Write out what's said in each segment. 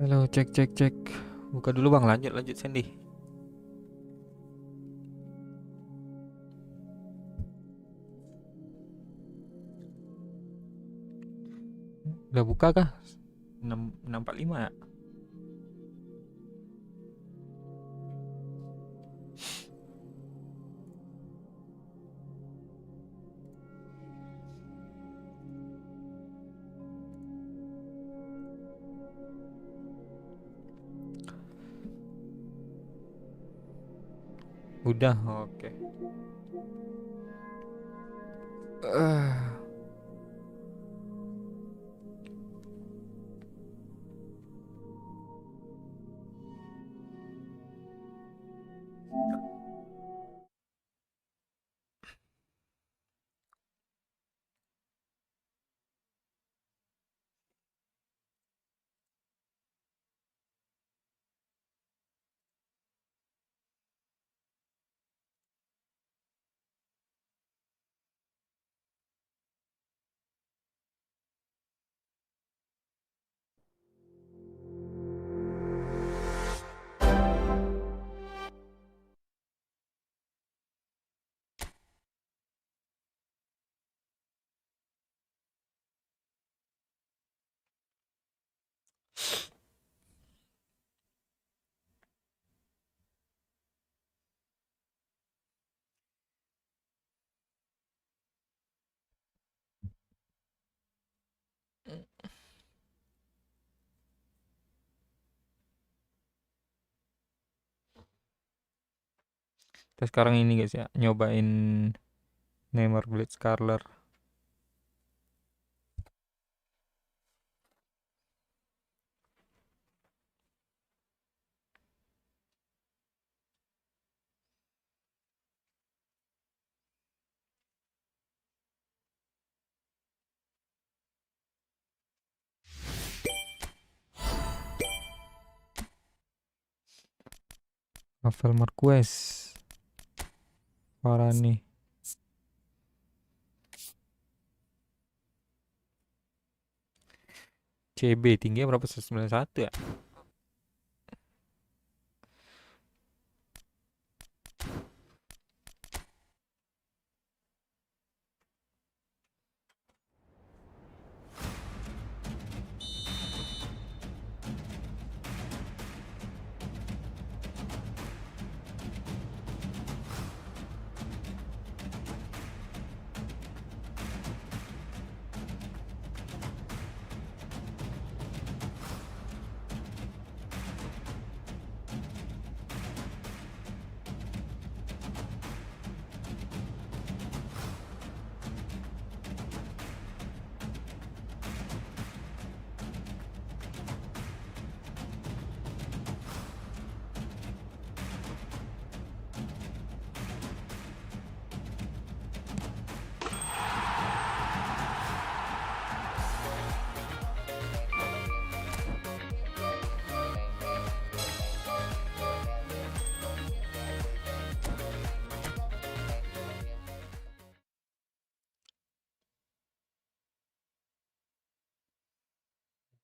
Halo, cek cek cek. Buka dulu bang, lanjut lanjut Sandy. Udah buka kah? 645 ya? Udah, oke. Eh, Kita sekarang ini guys ya, nyobain Neymar Blitz Scarler. Rafael Marquez, Varane. CB tingginya berapa? 191 ya?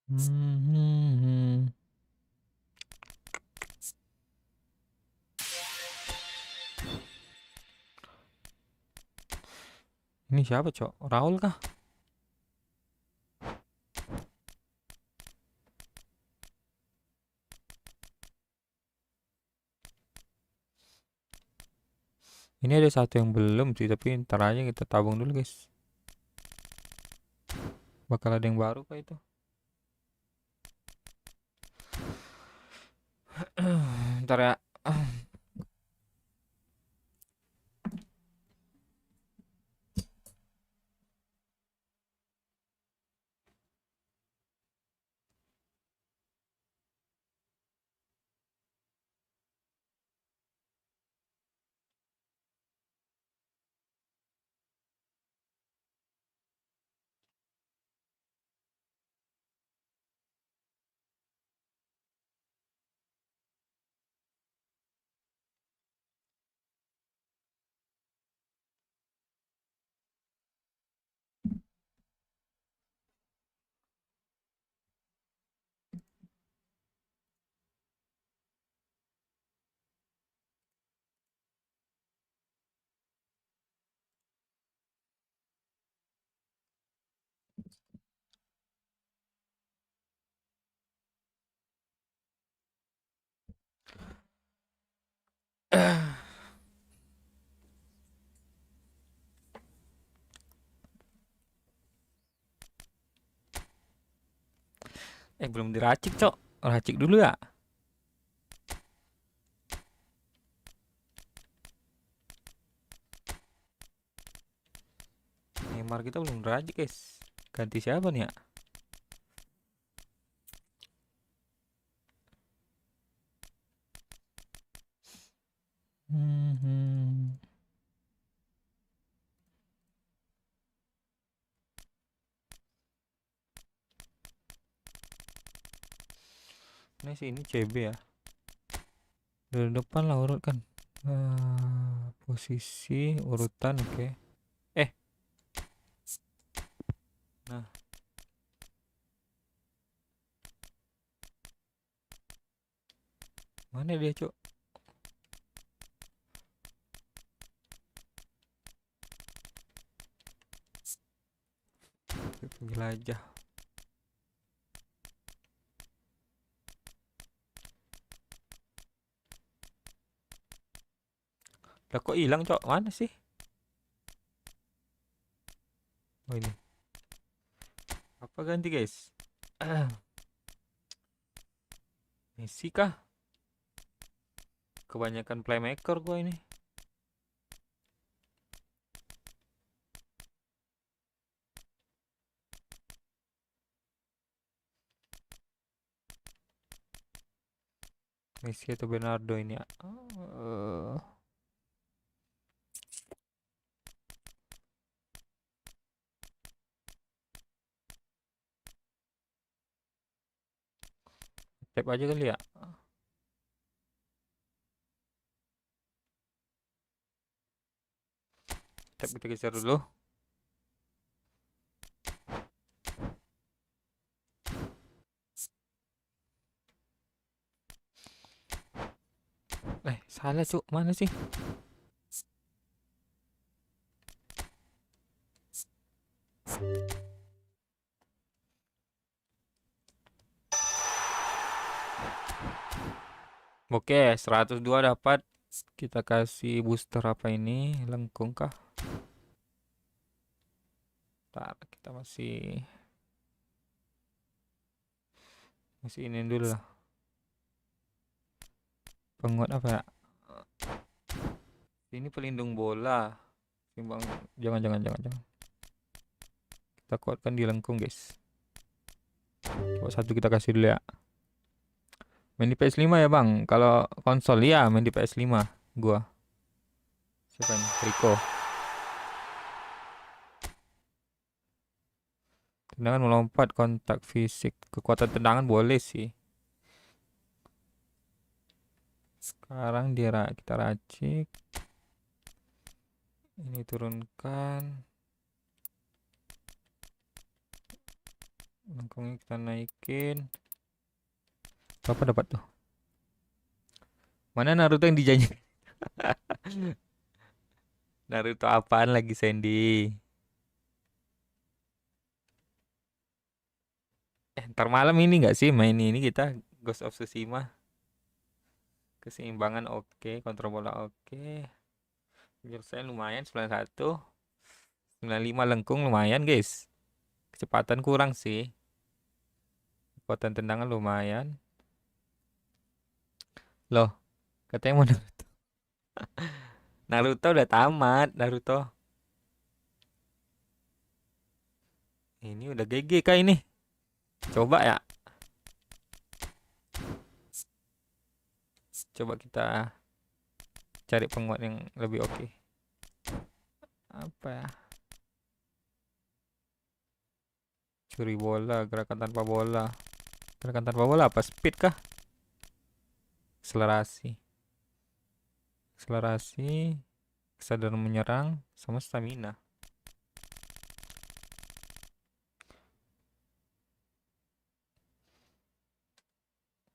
Hmm. Ini siapa cok? Raul kah? Ini ada satu yang belum sih, tapi ntar aja kita tabung dulu guys. Bakal ada yang baru kah itu? Ntar ya. Belum diracik, Cok. Racik dulu ya. Neymar kita belum diracik, guys. Ganti siapa nih ya? Hmm. Ini sih ini CB ya. Dari depan lah urut kan. Posisi urutan oke. Eh, nah mana dia, Cok? Jelajah. Lah kok hilang, Cok? Mana sih? Oh ini. Apa ganti, guys? Messi kah? Kebanyakan playmaker gua ini. Messi atau Bernardo ini ya. Tap aja kali ya. Tap kita geser dulu. Salah, Cuk. Mana sih? Oke, 102 dapat. Kita kasih booster apa ini? Lengkung kah? Ntar kita masih ini dulu lah. Penguat apa ya? Ini pelindung bola. Timbang jangan. Kita kuatkan di lengkung, guys. Coba satu kita kasih dulu ya. Main di PS5 ya, Bang. Kalau konsol ya main di PS5 gua. Siapa ini? Rico. Tendangan melompat, kontak fisik, kekuatan tendangan boleh sih. Sekarang kita racik. Ini turunkan. Lengkungnya kita naikin. Apa dapat tuh? Mana Naruto yang dijanji? Naruto apaan lagi, Sandy? Ntar malam ini nggak sih main ini kita Ghost of Tsushima? Keseimbangan oke, kontrol bola oke. Penyelesaian lumayan 91. 95 lengkung lumayan, guys. Kecepatan kurang sih. Kekuatan tendangan lumayan. Loh, katanya mau Naruto. Naruto udah tamat, Naruto. Ini udah GG kah ini? Coba ya. Coba kita cari penguat yang lebih oke. Apa ya? Curi bola, gerakan tanpa bola. Gerakan tanpa bola apa? Speed kah? Akselerasi. Kesadaran menyerang, sama stamina.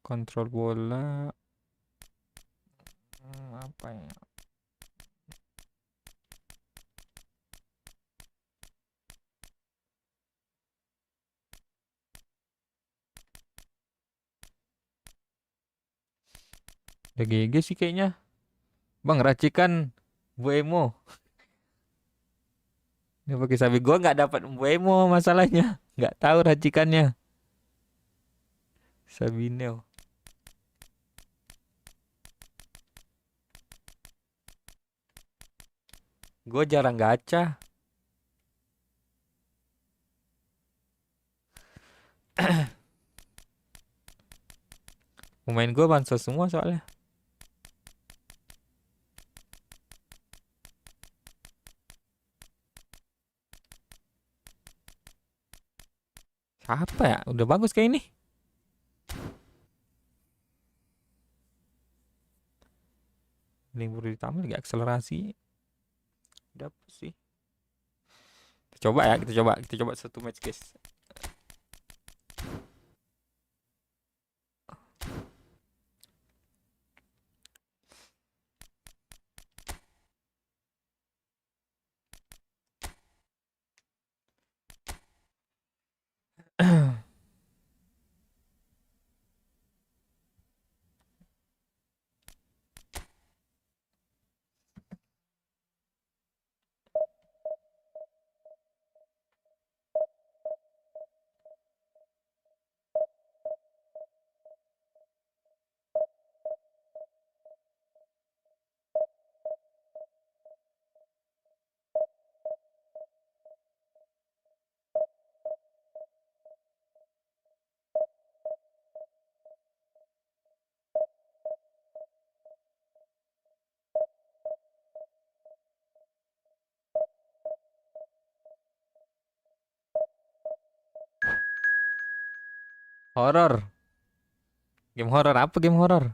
Kontrol bola. Apa ya? Udah GG sih kayaknya. Bang, racikan Buemo. Ini pakai sabi gua nggak dapat Buemo masalahnya. Nggak tahu racikannya. Sabinho. Gue jarang gacha. Pemain gue bansos semua soalnya. Siapa ya? Udah bagus kayak ini. Ini baru ditambah lagi akselerasi. Udah apa sih? Kita coba ya, kita coba satu match guys. Horor. Game horor apa game horor?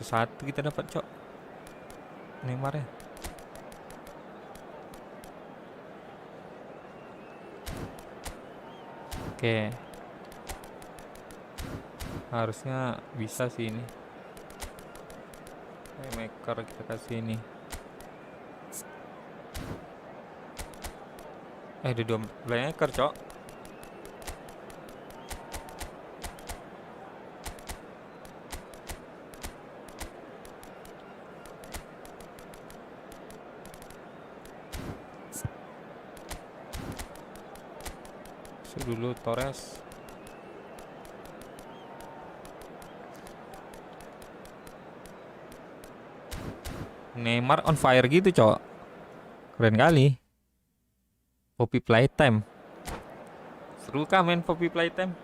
Satu kita dapat, Cok. Neymar ya. Oke. Harusnya bisa sih ini. Maker kita kasih ini. Ada 2 playmaker, Cok. Dulu Torres. Neymar on fire gitu, Cok. Keren kali. Poppy Playtime. Seru kah main Poppy Playtime?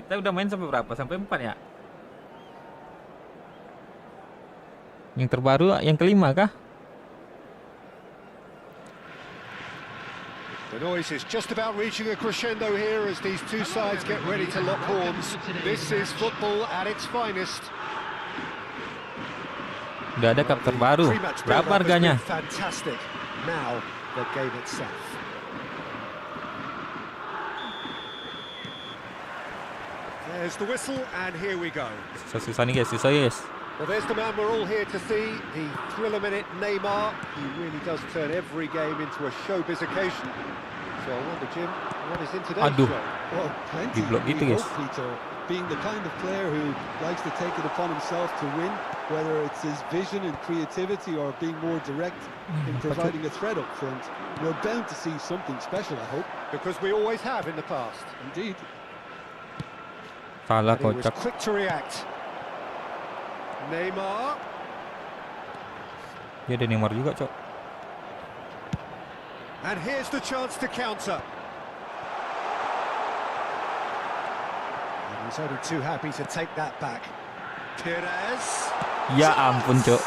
Kita udah main sampai berapa? Sampai 4 ya? Yang terbaru yang kelima kah? The noise is just about reaching a crescendo here as these two sides get ready to lock horns. This is football at its finest. Udah ada cup terbaru. Berapa harganya? Fantastic. Now the game itself. There's the whistle and here we go. Susah nih guys, susah guys. Well, there's the man we're all here to see, the thriller-minute Neymar. He really does turn every game into a showbiz occasion. So I wonder, Jim, what is in today's show? Well, plenty. Gitu, guys. Being the kind of player who likes to take it upon himself to win, whether it's his vision and creativity or being more direct in providing a threat up front, we're bound to see something special, I hope. Because we always have in the past. Indeed. Salah He was kocak. quick to react. Neymar. Ya ada Neymar juga, Cok. And here's the chance to counter. And he's only too happy to take that back. Perez. Ya ampun, Cok.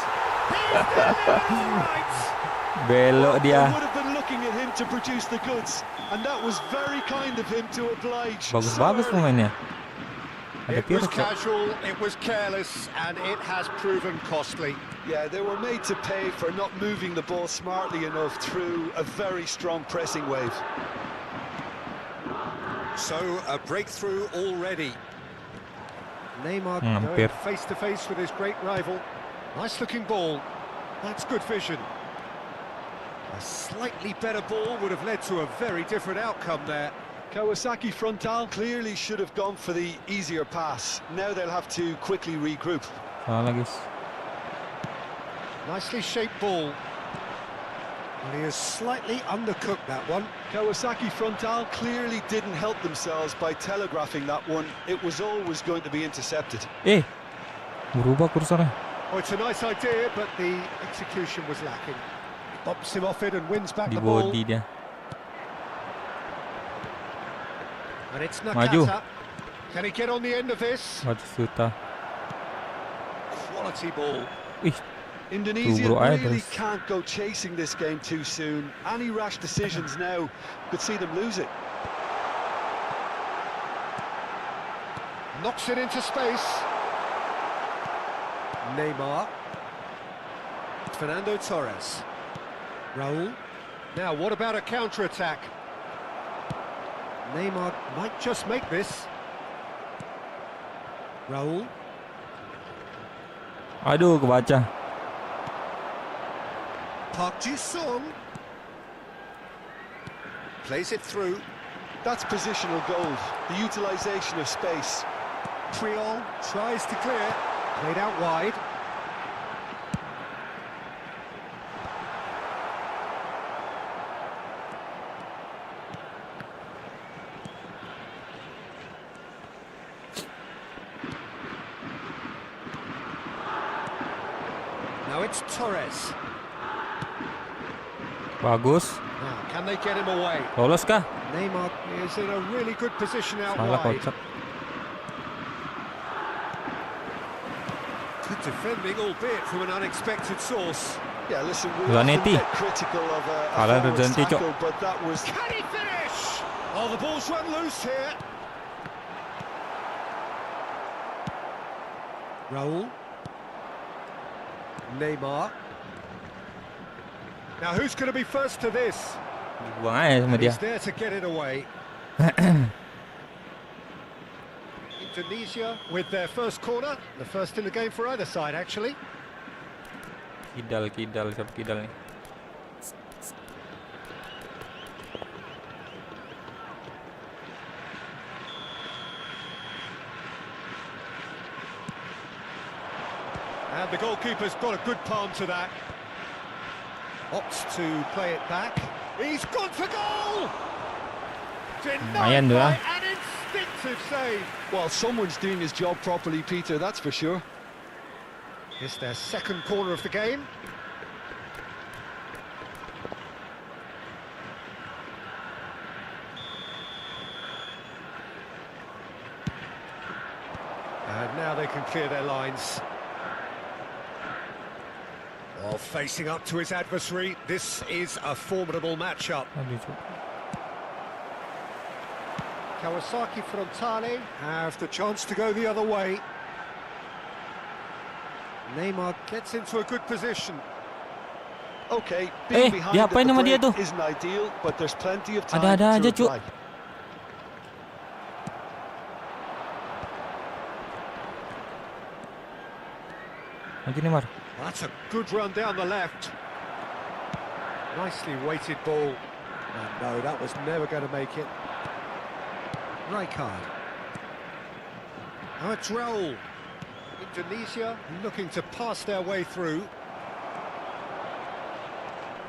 Belok dia. Would have been looking at him to produce the goods, and that was very kind of him to oblige. Bagus-bagus pemainnya. Ada It was Pirlo, Cok. casual, it was careless, and it has proven costly. Yeah, they were made to pay for not moving the ball smartly enough through a very strong pressing wave. So a breakthrough already. Neymar Hampir. going face to face with his great rival. Nice looking ball. That's good vision. A slightly better ball would have led to a very different outcome there. Kawasaki frontal clearly should have gone for the easier pass. Now they'll have to quickly regroup. Salah guys. Nicely shaped ball. Well, he has slightly undercooked that one. Kawasaki frontal clearly didn't help themselves by telegraphing that one. It was always going to be intercepted. Berubah kursornya. Oh, it's a nice idea, but the execution was lacking. Bumps him off it and wins back Di the ball. body dia. And it's Maju. Nakata. Can he get on the end of this? Batistuta. Quality ball. Indonesia bro, really terus. can't go chasing this game too soon. Any rash decisions now could see them lose it. Knocks it into space. Neymar. Fernando Torres. Raul. Now, what about a counter-attack? Neymar might just make this. Raul. Aduh, kebaca. Park Ji-sung. Plays it through. That's positional gold, the utilisation of space. Triol tries to clear. Played out wide. Now it's Torres. Bagus. Now, can they get him away? Lolos kah? Neymar is in a really good position out Salah wide. kocak. Good defending, albeit from an unexpected source. Yeah, listen, we Zanetti. often get critical of a Salah forward's Zanetti, Cok. tackle, but that was... Can he finish? Oh, the ball's run loose here. Raul. Neymar. Now, who's going to be first to this? Buang aja sama dia. He's there to get it away. Indonesia with their first corner. The first in the game for either side, actually. Kidal, siapa kidal nih? And the goalkeeper's got a good palm to that. Opts to play it back. He's gone for goal! Lumayan Denied tu by lah. an instinctive save. Well, someone's doing his job properly, Peter, that's for sure. It's their second corner of the game. And now they can clear their lines. While facing up to his adversary, this is a formidable matchup. Aduh, Cok. Kawasaki Frontale have the chance to go the other way. Neymar gets into a good position. Okay, being behind at diapain the sama dia break tu? isn't ideal, but there's plenty of time Ada-ada to aja, Cuk. reply. Lagi Neymar. That's a good run down the left. Nicely weighted ball. And no, that was never going to make it. Rijkaard. Now it's Raul. Indonesia looking to pass their way through.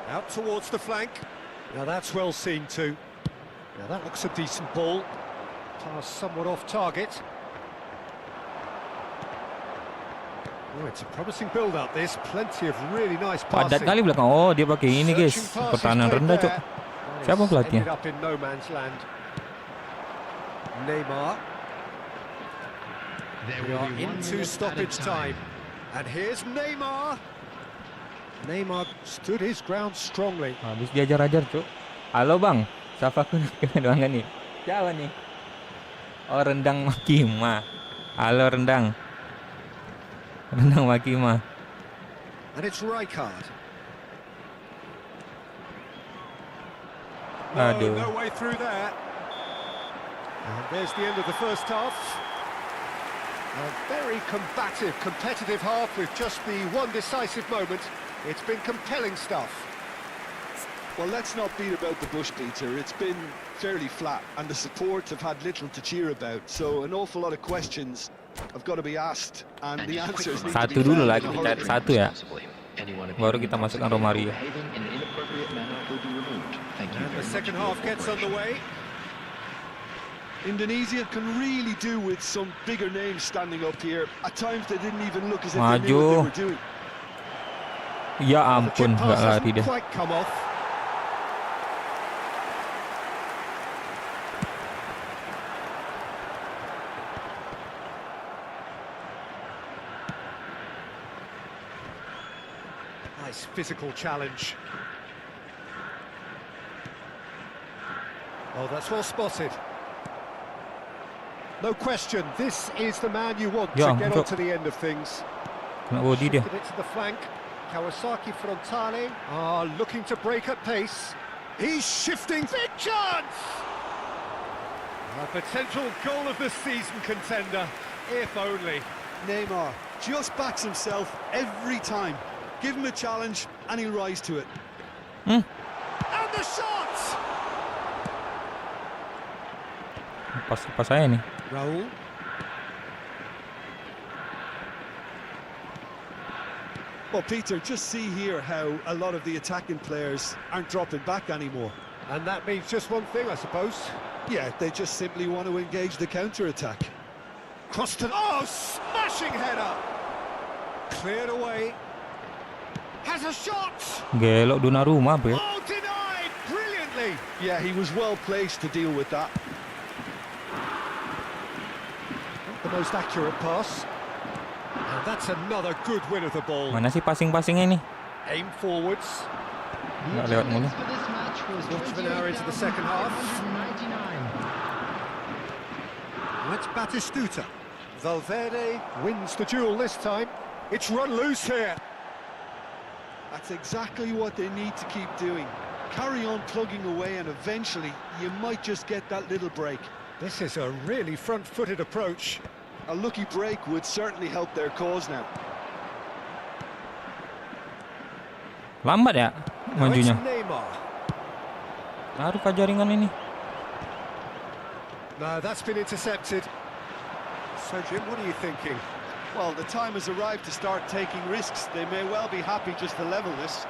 Out towards the flank. Now that's well seen too. Now that looks a decent ball. Pass somewhat off target. Oh, it's a promising build-up, this. Plenty of really nice Padat passing. kali belakang. Oh, dia pakai ini, guys. Searching passes Pertahanan played rendah, Cok. there. That Siapa is pelatihnya? ended up in no man's land. Neymar. We are into stoppage time. And here's Neymar. Neymar stood his ground strongly. Habis diajar-ajar, Cok. Halo, Bang. Siapa aku kena doangan nih? Siapa nih? Oh, rendang Makima. Halo, rendang. Rendang Makima. And it's Rijkaard. Aduh. No way through there. And there's the end of the first half. A very combative, competitive half with just the one decisive moment. It's been compelling stuff. Well, let's not beat about the bush, Peter. It's been fairly flat, and the support have had little to cheer about. So an awful lot of questions have got to be asked, and the answers need to Satu be dulu found lah, in a kita hurry. cari satu ya. Baru kita masukkan Romario. And the second half gets underway. Indonesia can really do with some bigger names standing up here. At times they didn't even look as if they knew what they were doing. Ya The chip ampun, nggak pass lari hasn't deh. quite come off. Nice physical challenge. Oh, that's well spotted. No question, this is the man you want to get onto the end of things. Kena body dia. Shifted it to the flank. Kawasaki frontale are looking to break at pace. He's shifting. Big chance! A potential goal of the season contender, if only. Neymar just backs himself every time. Give him a challenge and he'll rise to it. And the shot! Pas saya nih. Raul. Well, Peter, just see here how a lot of the attacking players aren't dropping back anymore. And that means just one thing, I suppose. Yeah, they just simply want to engage the counter-attack. Cross to... Oh, smashing header! Cleared away. Has a shot! Gelok Donnarumma, bro. Oh, denied! Brilliantly! Yeah, he was well placed to deal with that. Not the most accurate pass. And that's another good win of the ball. Mana sih passing-passingnya nih? Aim forwards. Nggak lewat mulu. Quarter of an hour into the second half. That's Batistuta. Valverde wins the duel this time. It's run loose here. That's exactly what they need to keep doing. Carry on plugging away and eventually you might just get that little break. This is a really front-footed approach. A lucky break would certainly help their cause now. Lambat ya Now it's majunya. Neymar. Taruh ke jaringan ini. No, that's been intercepted. So, Jim, what are you thinking? Well, the time has arrived to start taking risks. They may well be happy just to level this.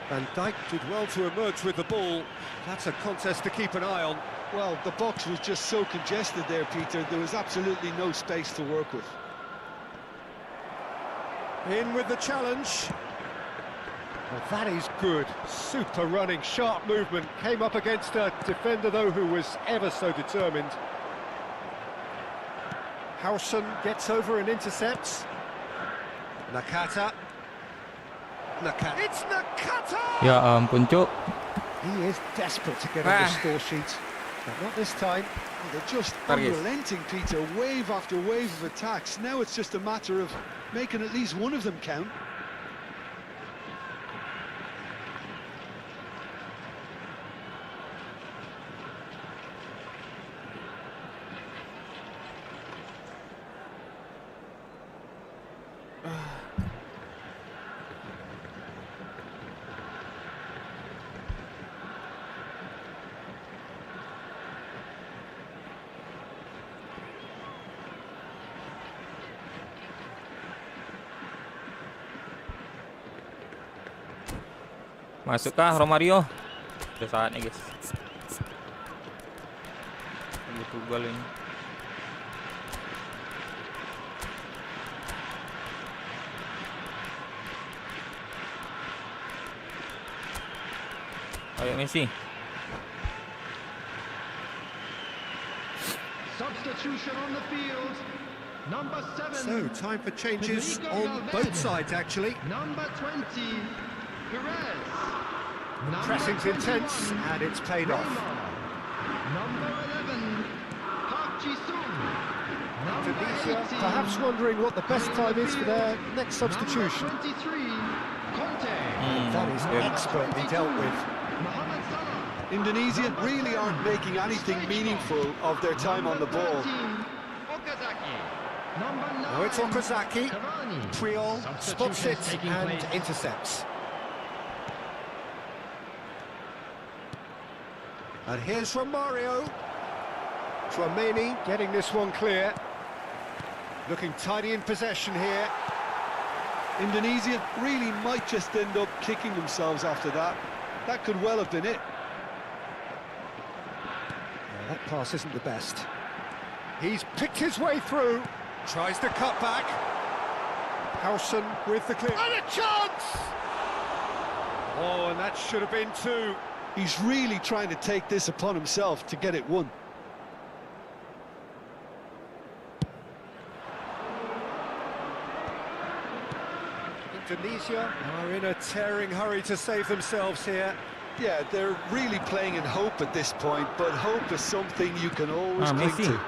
Van Dijk did well to emerge with the ball. That's a contest to keep an eye on. Well, the box was just so congested there, Peter. There was absolutely no space to work with. In with the challenge. Well, that is good. Super running, sharp movement. Came up against a defender, though, who was ever so determined. Howson gets over and intercepts. Nakata. It's Nakata! Ya ampun, Cuk. He is desperate to get on the score sheet. But not this time. Well, they're just Target. unrelenting, Peter. Wave after wave of attacks. Now it's just a matter of making at least one of them count. Masukkah Romario? Udah saatnya, guys. Butuh gol ini. Ayo Messi. Substitution on the field. Number 7. So, time for changes on both sides, actually. Number 20, Perez. Pressing's intense, and it's paid off. Number 11, Park Ji-sung. Number Indonesia 18, perhaps wondering what the best time is for their next substitution. Number 23, Conte. That is expertly dealt with. Mohamed Salah. Indonesia really aren't making anything meaningful of their time on the ball. Now it's Okazaki. Triol spots it and intercepts. And here's Romario. Tchouaméni getting this one clear. Looking tidy in possession here. Indonesia really might just end up kicking themselves after that. That could well have been it. That pass isn't the best. He's picked his way through. Tries to cut back. Howson with the clear. And a chance! Oh, and that should have been two. He's really trying to take this upon himself to get it won. Indonesia are in a tearing hurry to save themselves here. Yeah, they're really playing in hope at this point, but hope is something you can always cling Messi. to.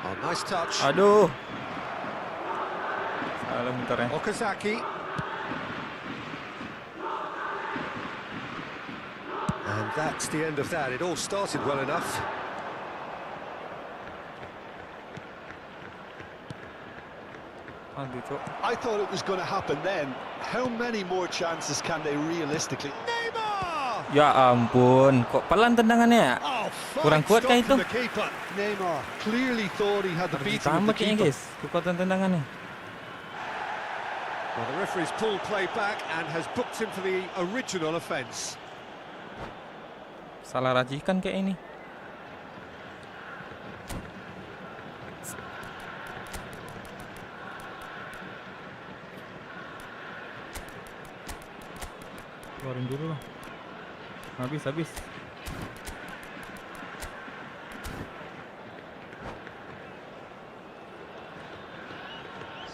Oh, nice touch. Aduh. Salah muternya. Okazaki. And that's the end of that. It all started well enough. Aduh, Cok. I thought it was going to happen then. How many more chances can they realistically? Neymar! Ya ampun, kok pelan tendangannya ya? Oh, Kurang fine kuat kah stop itu? from the keeper. Neymar clearly thought he had the Harus beating of ditambah the kayaknya, keeper. guys, kekuatan tendangannya. Well, the referee's pulled play back and has booked him for the original offence. Salah racikan kayak ini. Keluarin dulu lah. Habis.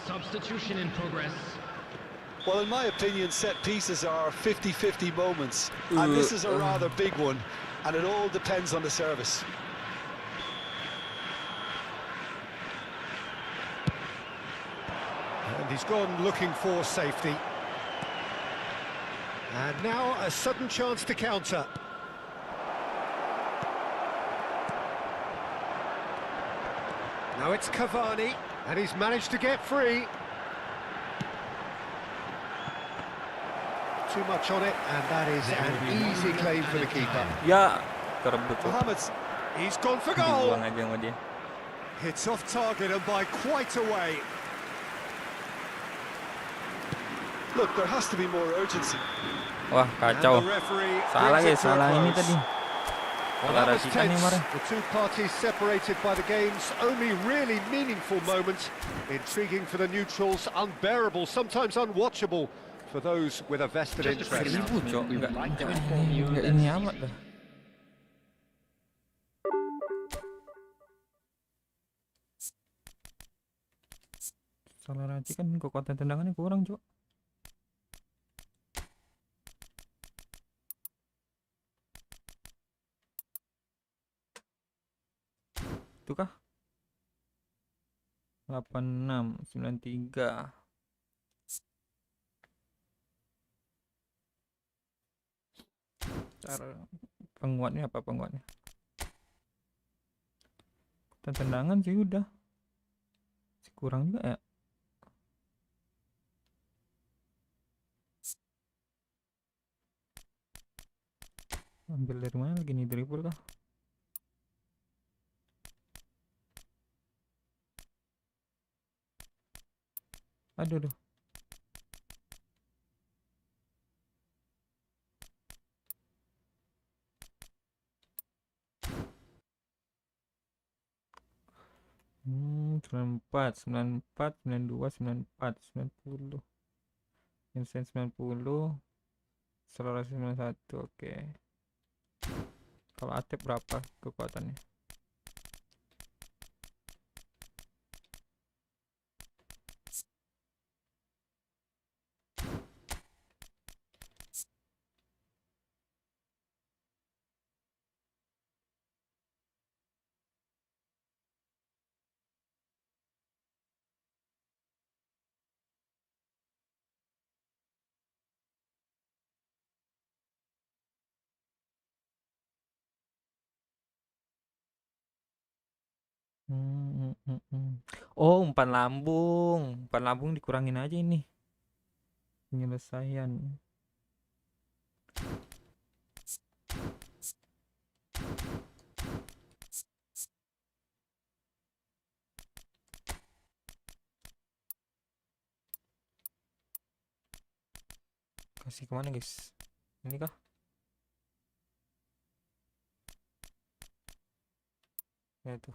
Substitution in progress. Well, in my opinion, set pieces are 50-50 moments, and this is a rather big one, and it all depends on the service. And he's gone looking for safety. And now a sudden chance to counter. Now it's Cavani, and he's managed to get free. Too much on it, and that is an easy claim for the keeper. Ya, kerebut Cok. Mohamed's, he's gone for goal. Dibuang aja sama dia. It's off target and by quite a way. Look, there has to be more urgency. Wah, kacau. And the referee Salah brings it guys, to a salah ini close. tadi. Well, Salah that was racikan tense. Neymar. The two parties separated by the game's only really meaningful moment. Intriguing for the neutrals, unbearable, sometimes unwatchable for those with a vested interest. Seribu, Cok. Enggak ini amat dah. Salah racikan, kekuatan tendangannya kurang, Cok. Itu kah? 8693. Ntar penguatnya apa penguatnya? Kekuatan tendangan sih udah. Masih kurang juga ya. Ambil dari mana lagi nih, dribble kah? Aduh. Hmm, 94, 94, 92, 94, 90. Vincent 90. Selorasi 91, oke. Kalau Atep berapa kekuatannya? Oh, umpan lambung. Umpan lambung dikurangin aja ini. Penyelesaian. Kasih kemana guys? Ini kah? Ya tuh.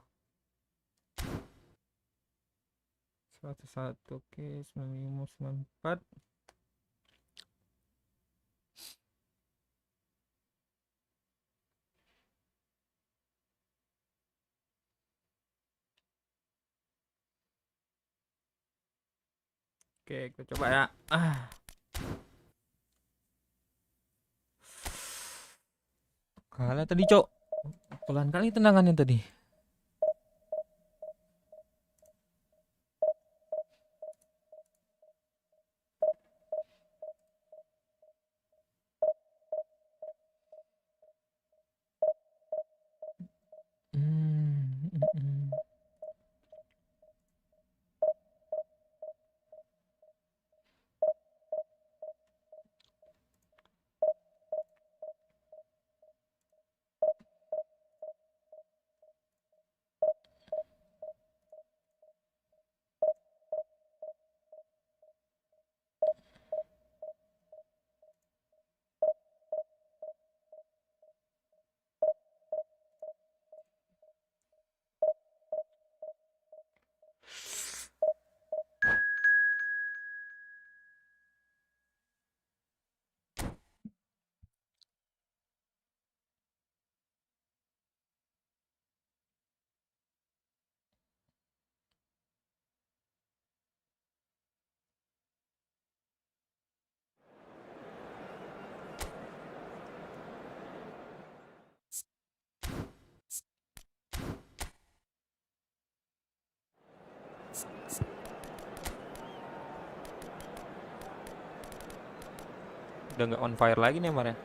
101, oke. 95, 94. Oke, kita coba ya. Kalah tadi, Cok. Pelan kali tendangannya tadi. Udah nggak on fire lagi Neymar ya.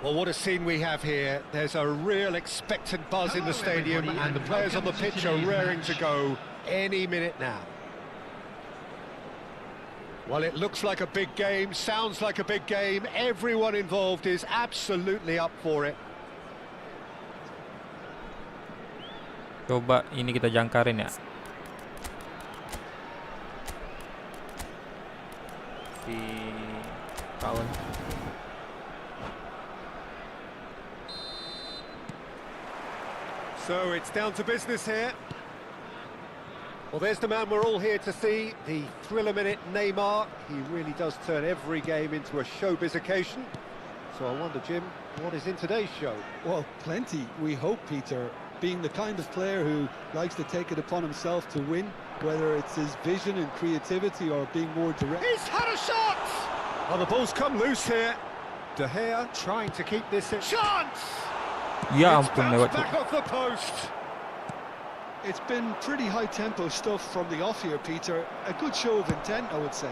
Well, what a scene we have here. There's a real expectant buzz in the stadium, and the players on the pitch are raring to go any minute now. Well, it looks like a big game, sounds like a big game. Everyone involved is absolutely up for it. Coba ini kita jangkarin ya. Si kawan. So it's down to business here. Well, there's the man we're all here to see, the thriller-minute Neymar. He really does turn every game into a showbiz occasion. So I wonder, Jim, what is in today's show? Well, plenty, we hope, Peter. Being the kind of player who likes to take it upon himself to win, whether it's his vision and creativity or being more direct. He's had a shot! Well, the ball's come loose here. De Gea trying to keep this in. Chance! Ya It's ampun, bounced lewat. back off the post. It's been pretty high-tempo stuff from the off here, Peter. A good show of intent, I would say.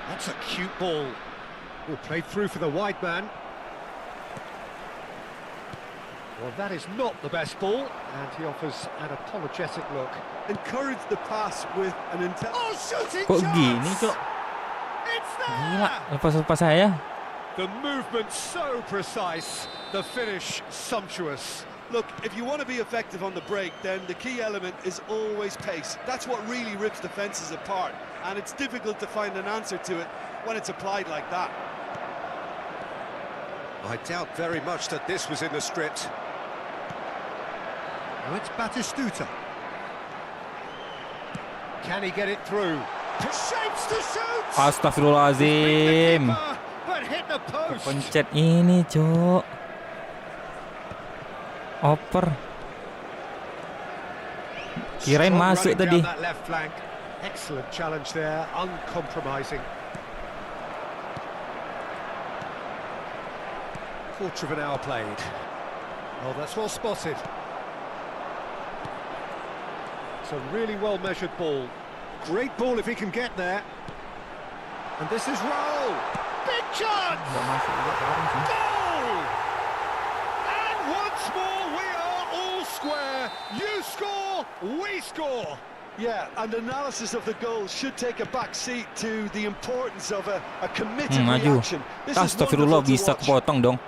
That's a cute ball. Oh, played through for the wide man. Well, that is not the best ball, and he offers an apologetic look. Encourage the pass with an intent. Oh, shooting Kok gini, chance! Cok? It's Gila, there! lepas-lepas saya. The movement so precise, the finish sumptuous. Look, if you want to be effective on the break, then the key element is always pace. That's what really rips defences apart, and it's difficult to find an answer to it when it's applied like that. I doubt very much that this was in the script. Now it's Batistuta. Can he get it through? Shapes to shoot. Astagfirullahalazim. But hit the post. Pencet ini, Cuk. Oper. Kirain Strong masuk running tadi. down that left flank. Excellent challenge there, uncompromising. Quarter of an hour played. Oh, that's well spotted. It's a really well measured ball. Great ball if he can get there. And this is Raul. Big chance! Goal! And once more we are all square. You score, we score. Yeah, and analysis of the goal should take a back seat to the importance of a committed Maju. reaction. This is Astagfirullah, wonderful to bisa watch. kepotong dong.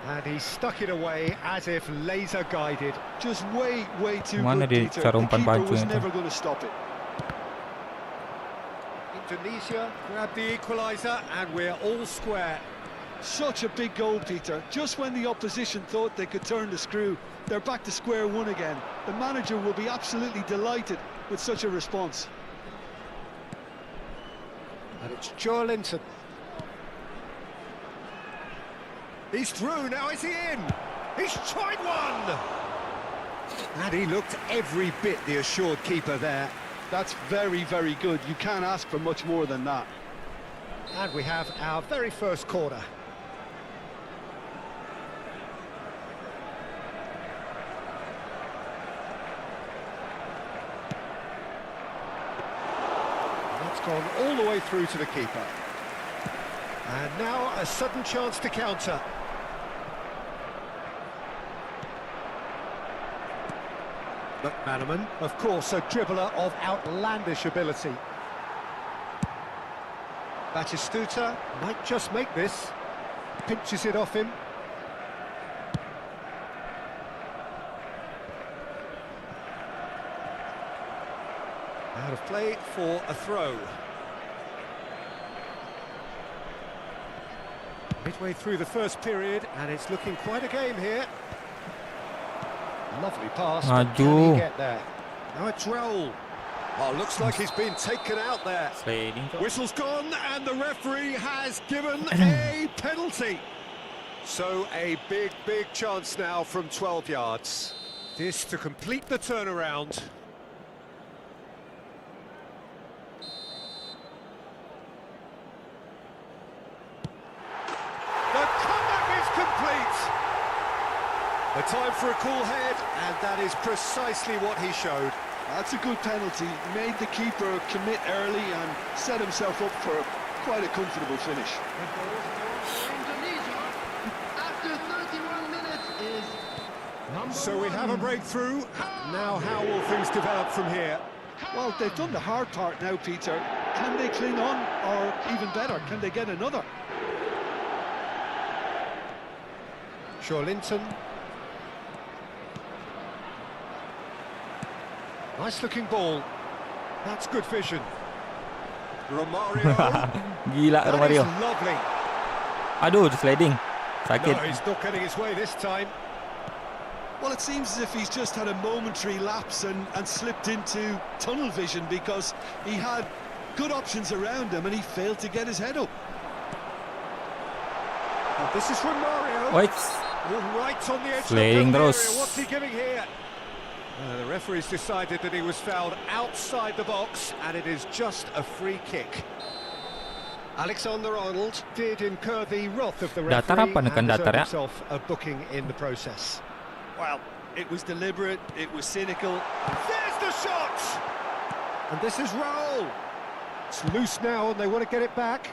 And he stuck it away as if laser guided. Just way too Mana good, dia Peter. cara The umpan keeper baju was itu? never going to stop it. Indonesia grab the equaliser and we're all square. Such a big goal, Peter. Just when the opposition thought they could turn the screw, they're back to square one again. The manager will be absolutely delighted with such a response. And it's Joelinton. He's through, now is he in? He's tried one! And he looked every bit the assured keeper there. That's very good. You can't ask for much more than that. And we have our very first corner. That's gone all the way through to the keeper. And now a sudden chance to counter. McManaman, of course, a dribbler of outlandish ability. Batistuta might just make this. Pinches it off him. Out of play for a throw. Midway through the first period, and it's looking quite a game here. Lovely pass, but can Maju. he get there? Now it's Raul. Oh, looks like he's been taken out there. Sliding. Whistle's gone, and the referee has given a penalty. So a big chance now from 12 yards. This to complete the turnaround. The comeback is complete. A time for a cool head, and that is precisely what he showed. That's a good penalty. Made the keeper commit early and set himself up for quite a comfortable finish. Indonesia, after 31 minutes, is number So we have a one. breakthrough. Now how will things develop from here? Well, they've done the hard part now, Peter. Can they cling on, or even better, can they get another? Joelinton. Nice looking ball. That's good vision. Romario. Gila That is Romario. lovely. Aduh, sliding. Sakit. No, he's not getting his way this time. Well, it seems as if he's just had a momentary lapse and slipped into tunnel vision, because he had good options around him and he failed to get his head up. And this is Romario. Wait. All right on the edge Sliding of the terus. area. What's he giving here? The referee's decided that he was fouled outside the box, and it is just a free kick. Alexander-Arnold did incur the wrath of the referee Datar apa nekan and datar deserved ya? himself a booking in the process. Well, it was deliberate, it was cynical. There's the shot! And this is Raul. It's loose now, and they want to get it back.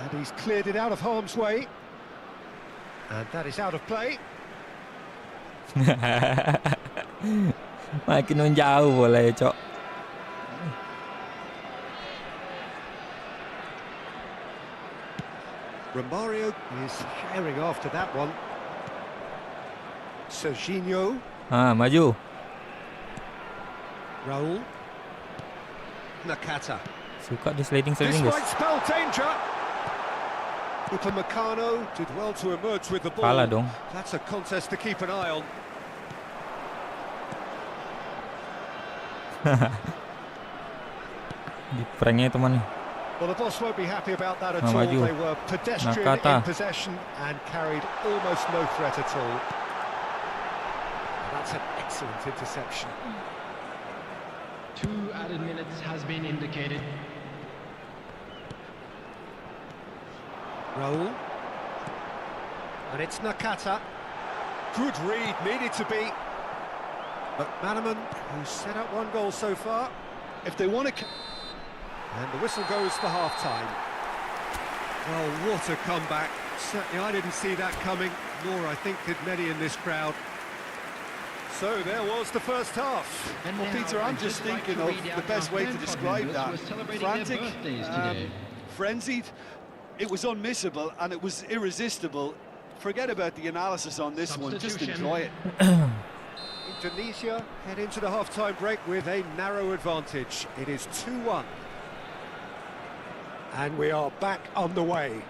And he's cleared it out of harm's way. And that is out of play. Makin menjauh bola ya, Cok. Romario is herring after that one. Serginho. Maju. Raul. Nakata. Suka dia sliding This guys. might spell danger. Upamecano did well to emerge with the ball. Kalah dong. That's a contest to keep an eye on. Di pranknya teman nih. Well, the boss won't be happy about that at Nah, all. maju. They were pedestrian Nakata. in possession and carried almost no threat at all. And that's an excellent interception. 2 added minutes has been indicated. Raul. And it's Nakata. Good read, needed to be. But Manaman, who's set up 1 goal so far. If they want to... And the whistle goes for half-time. Well, what a comeback. Certainly I didn't see that coming, nor I think did many in this crowd. So there was the first half. And Well, now Peter, I'm I'd just like thinking to of read the out best our way to fan describe members that. who are celebrating Frantic, their birthdays today. frenzied. It was unmissable and it was irresistible. Forget about the analysis on this one, just Substitution. enjoy it. Indonesia head into the half-time break with a narrow advantage. It is 2-1. And we are back on the way.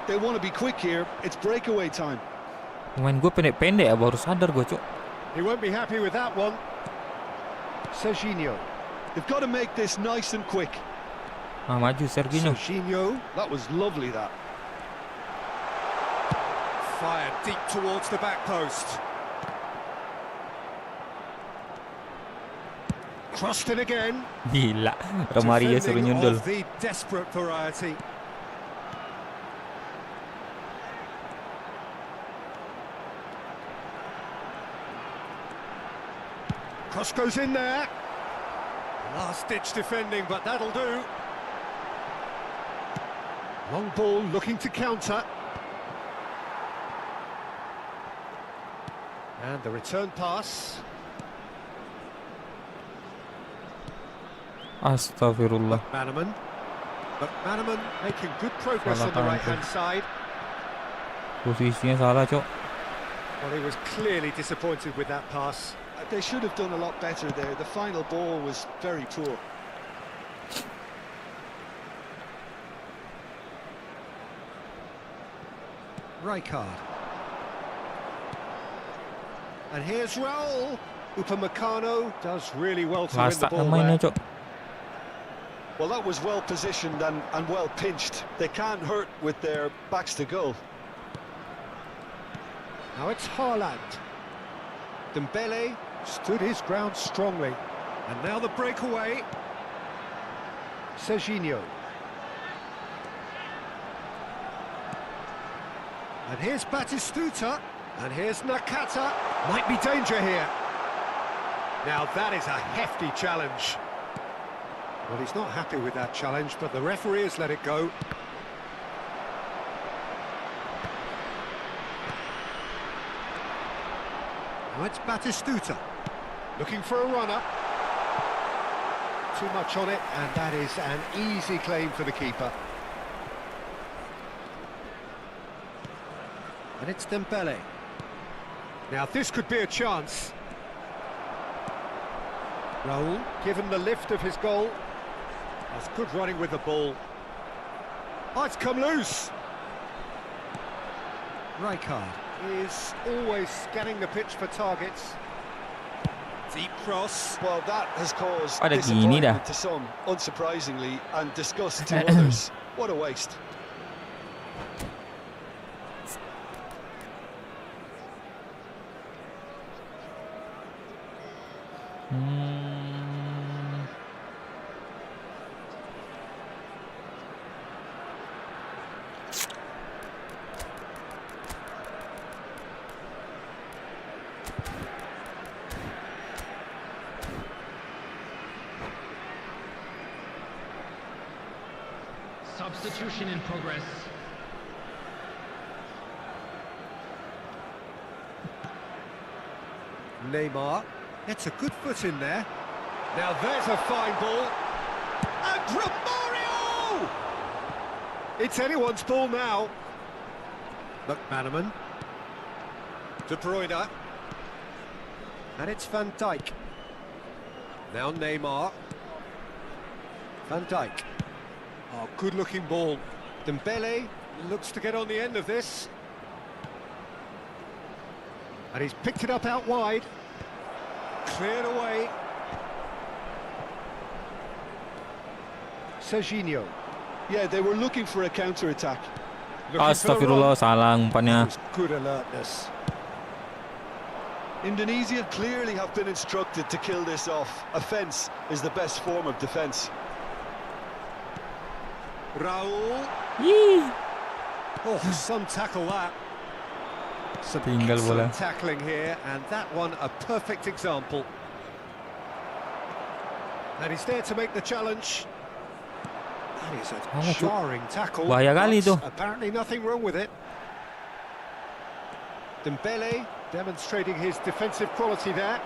They want to be quick here, it's breakaway time. Main gue pendek-pendek ya, baru sadar gue, Cuk. He won't be happy with that one. Serginho. They've got to make this nice and quick. Ah, maju Serginho. Serginho That was lovely, that. fired deep towards the back post. Crossed in again. Gila, Romario suruh Defending nyundul. of the desperate variety. Cross goes in there. Last-ditch defending, but that'll do. Long ball looking to counter. And the return pass. Astagfirullah. Manaman. But Manaman making good progress Salah on the tangan right-hand side. Posisinya salah, Cuk. Well, he was clearly disappointed with that pass. They should have done a lot better there. The final ball was very poor. Rijkaard. And here's Raul. Upamecano does really well to win the Lasak ball mainnya, there. Cuk. Well, that was well positioned and well pinched. They can't hurt with their backs to goal. Now it's Haaland. Dembele stood his ground strongly. And now the breakaway. Serginho. And here's Batistuta. And here's Nakata. Might be danger here. Now that is a hefty challenge. Well, he's not happy with that challenge, but the referee has let it go. Now it's Batistuta. Looking for a runner. Too much on it, and that is an easy claim for the keeper. And it's Dembele. Now this could be a chance. Raul, given the lift of his goal. That's good running with the ball. Oh, it's come loose. Rijkaard is always scanning the pitch for targets. Deep cross. Well, that has caused Ada gini dah. disappointment to some, unsurprisingly, and disgust to others. What a waste. Substitution in progress. Neymar gets a good foot in there. Now there's a fine ball. And Romario! It's anyone's ball now. McManaman. De Bruyne. And it's Van Dijk. Now Neymar. Van Dijk. Oh, good-looking ball. Dembele looks to get on the end of this. And he's picked it up out wide. Cleared away. Serginho. Yeah, they were looking for a counter-attack. Astagfirullah, salah umpannya. Good alertness. Indonesia clearly have been instructed to kill this off. Offence is the best form of defence. Raul. Yee. Oh, some tackle that. Some Tinggal bola. excellent tackling here, and that one a perfect example. And he's there to make the challenge. That is a jarring tackle. Bahaya kali but itu. apparently nothing wrong with it. Dembele demonstrating his defensive quality there.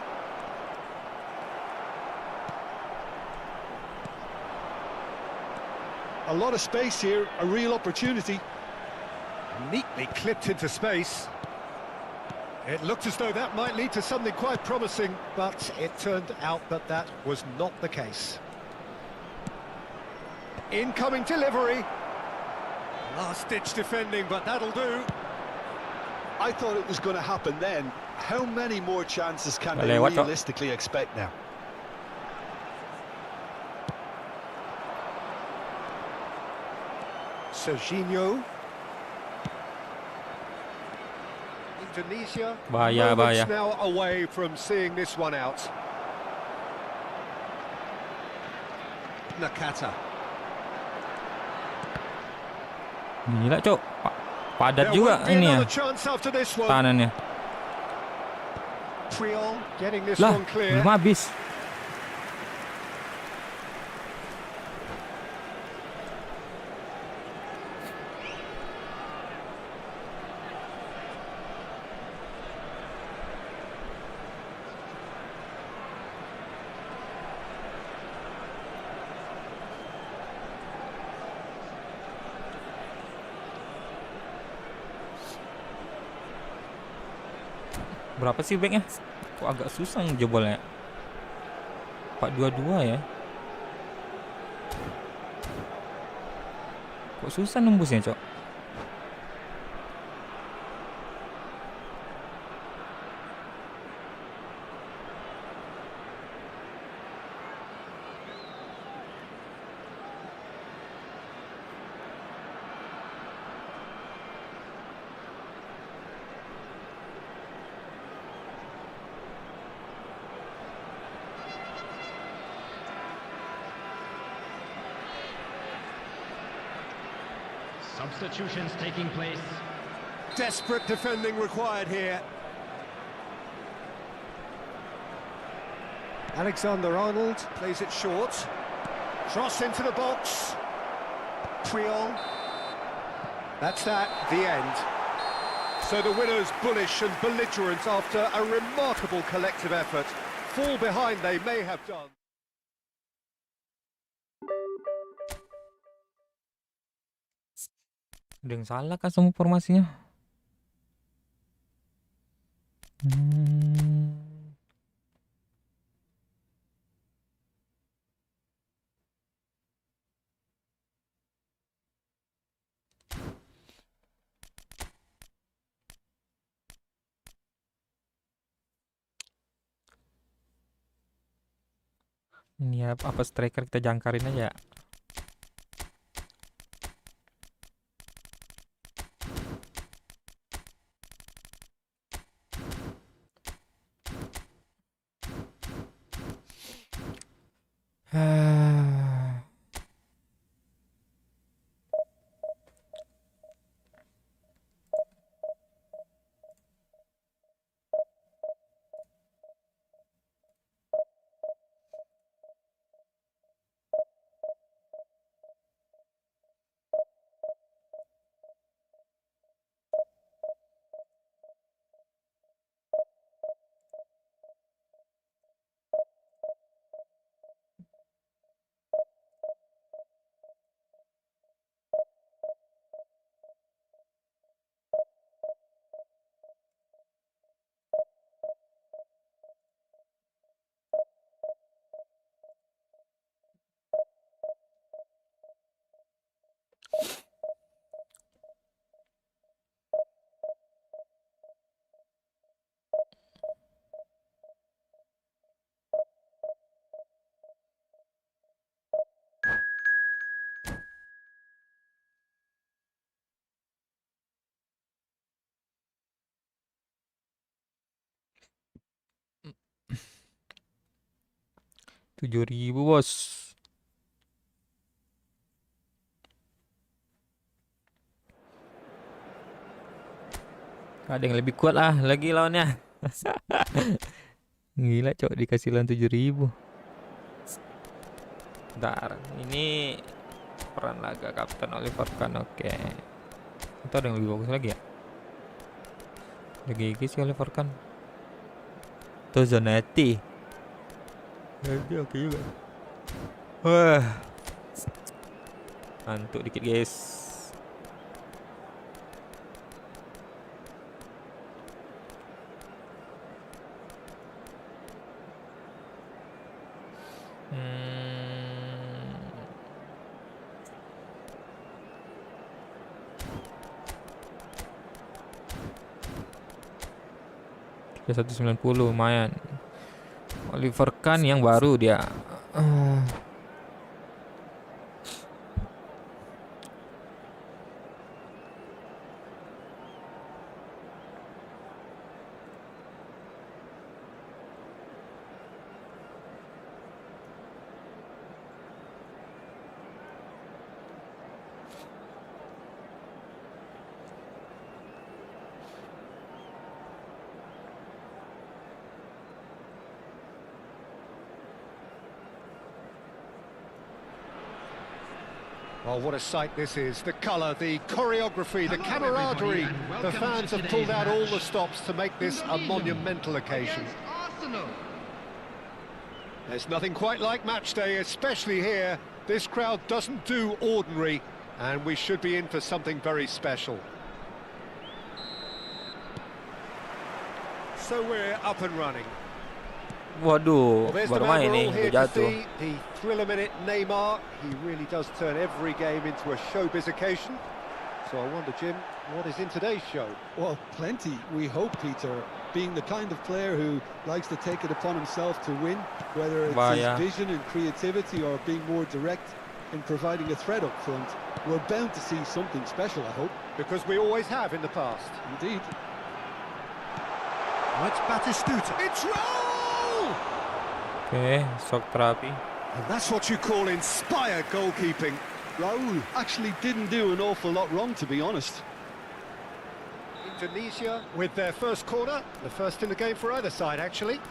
A lot of space here, a real opportunity. Neatly clipped into space. It looked as though that might lead to something quite promising, but it turned out that that was not the case. Incoming delivery. Last-ditch defending, but that'll do. I thought it was going to happen then. How many more chances can they Lewat, Cok. realistically expect now? Serginho. Indonesia Bahaya, moments bahaya. now away from seeing this one out. Nakata. Gila, Cok. Padat There juga won't be ini ya, another chance after this one. tangannya. Priol getting this Lah, one clear. belum habis. Berapa sih backnya? Kok agak susah jebolnya. 4-2-2 ya. Kok susah nembusnya, Cok? Substitutions taking place. Desperate defending required here. Alexander-Arnold plays it short. Cross into the box. Priol. That's that, the end. So the winners bullish and belligerent after a remarkable collective effort. Fall behind they may have done. Ada yang salah kan sama formasinya? Ini ya, apa striker kita jangkarin aja. 7.000 bos. Ada yang lebih kuat lah lagi lawannya. Gila cok, dikasih lawan 7.000. Bentar, ini peran laga Kapten Oliver Kahn. Oke. Itu ada yang lebih bagus lagi ya? Lagi sih Oliver Kahn. Tuh Zanetti. Oke juga. Wah. Ngantuk dikit guys. Ya 190 lumayan. Oliver Kahn yang baru dia. Oh, what a sight this is. The colour, the choreography, the camaraderie. The fans have pulled out all the stops to make this a monumental occasion. There's nothing quite like match day, especially here. This crowd doesn't do ordinary, and we should be in for something very special. So we're up and running. Waduh, Well, there's the baru man main we're nih, all here udah to jatuh. see, the thriller-minute Neymar. He really does turn every game into a showbiz occasion. So I wonder, Jim, what is in today's show? Well, plenty, we hope, Peter. Being the kind of player who likes to take it upon himself to win, whether it's Bahaya. his vision and creativity or being more direct in providing a threat up front, we're bound to see something special, I hope. Because we always have in the past. Indeed. Oh, it's Batistuta. It's Raul! Oke, shock terapi. And that's what you call inspired goalkeeping. Raul actually didn't do an awful lot wrong, to be honest. Indonesia with their first corner, the first in the game for either side, actually.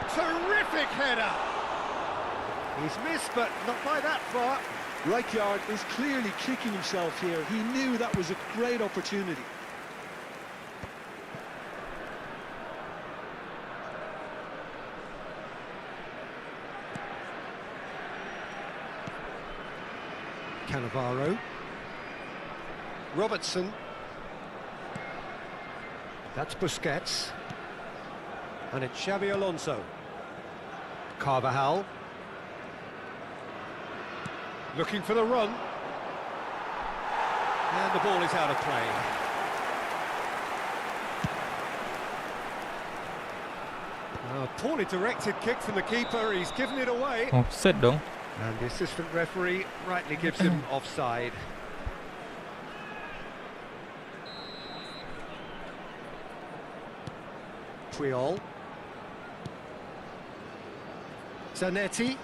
Terrific header! He's missed, but not by that far. Rijkaard is clearly kicking himself here. He knew that was a great opportunity. Cannavaro. Robertson. That's Busquets. And it's Xabi Alonso. Carvajal. Looking for the run. And the ball is out of play. A poorly directed kick from the keeper. He's given it away. Offset dong. And the assistant referee rightly gives him offside. Puyol. Zanetti.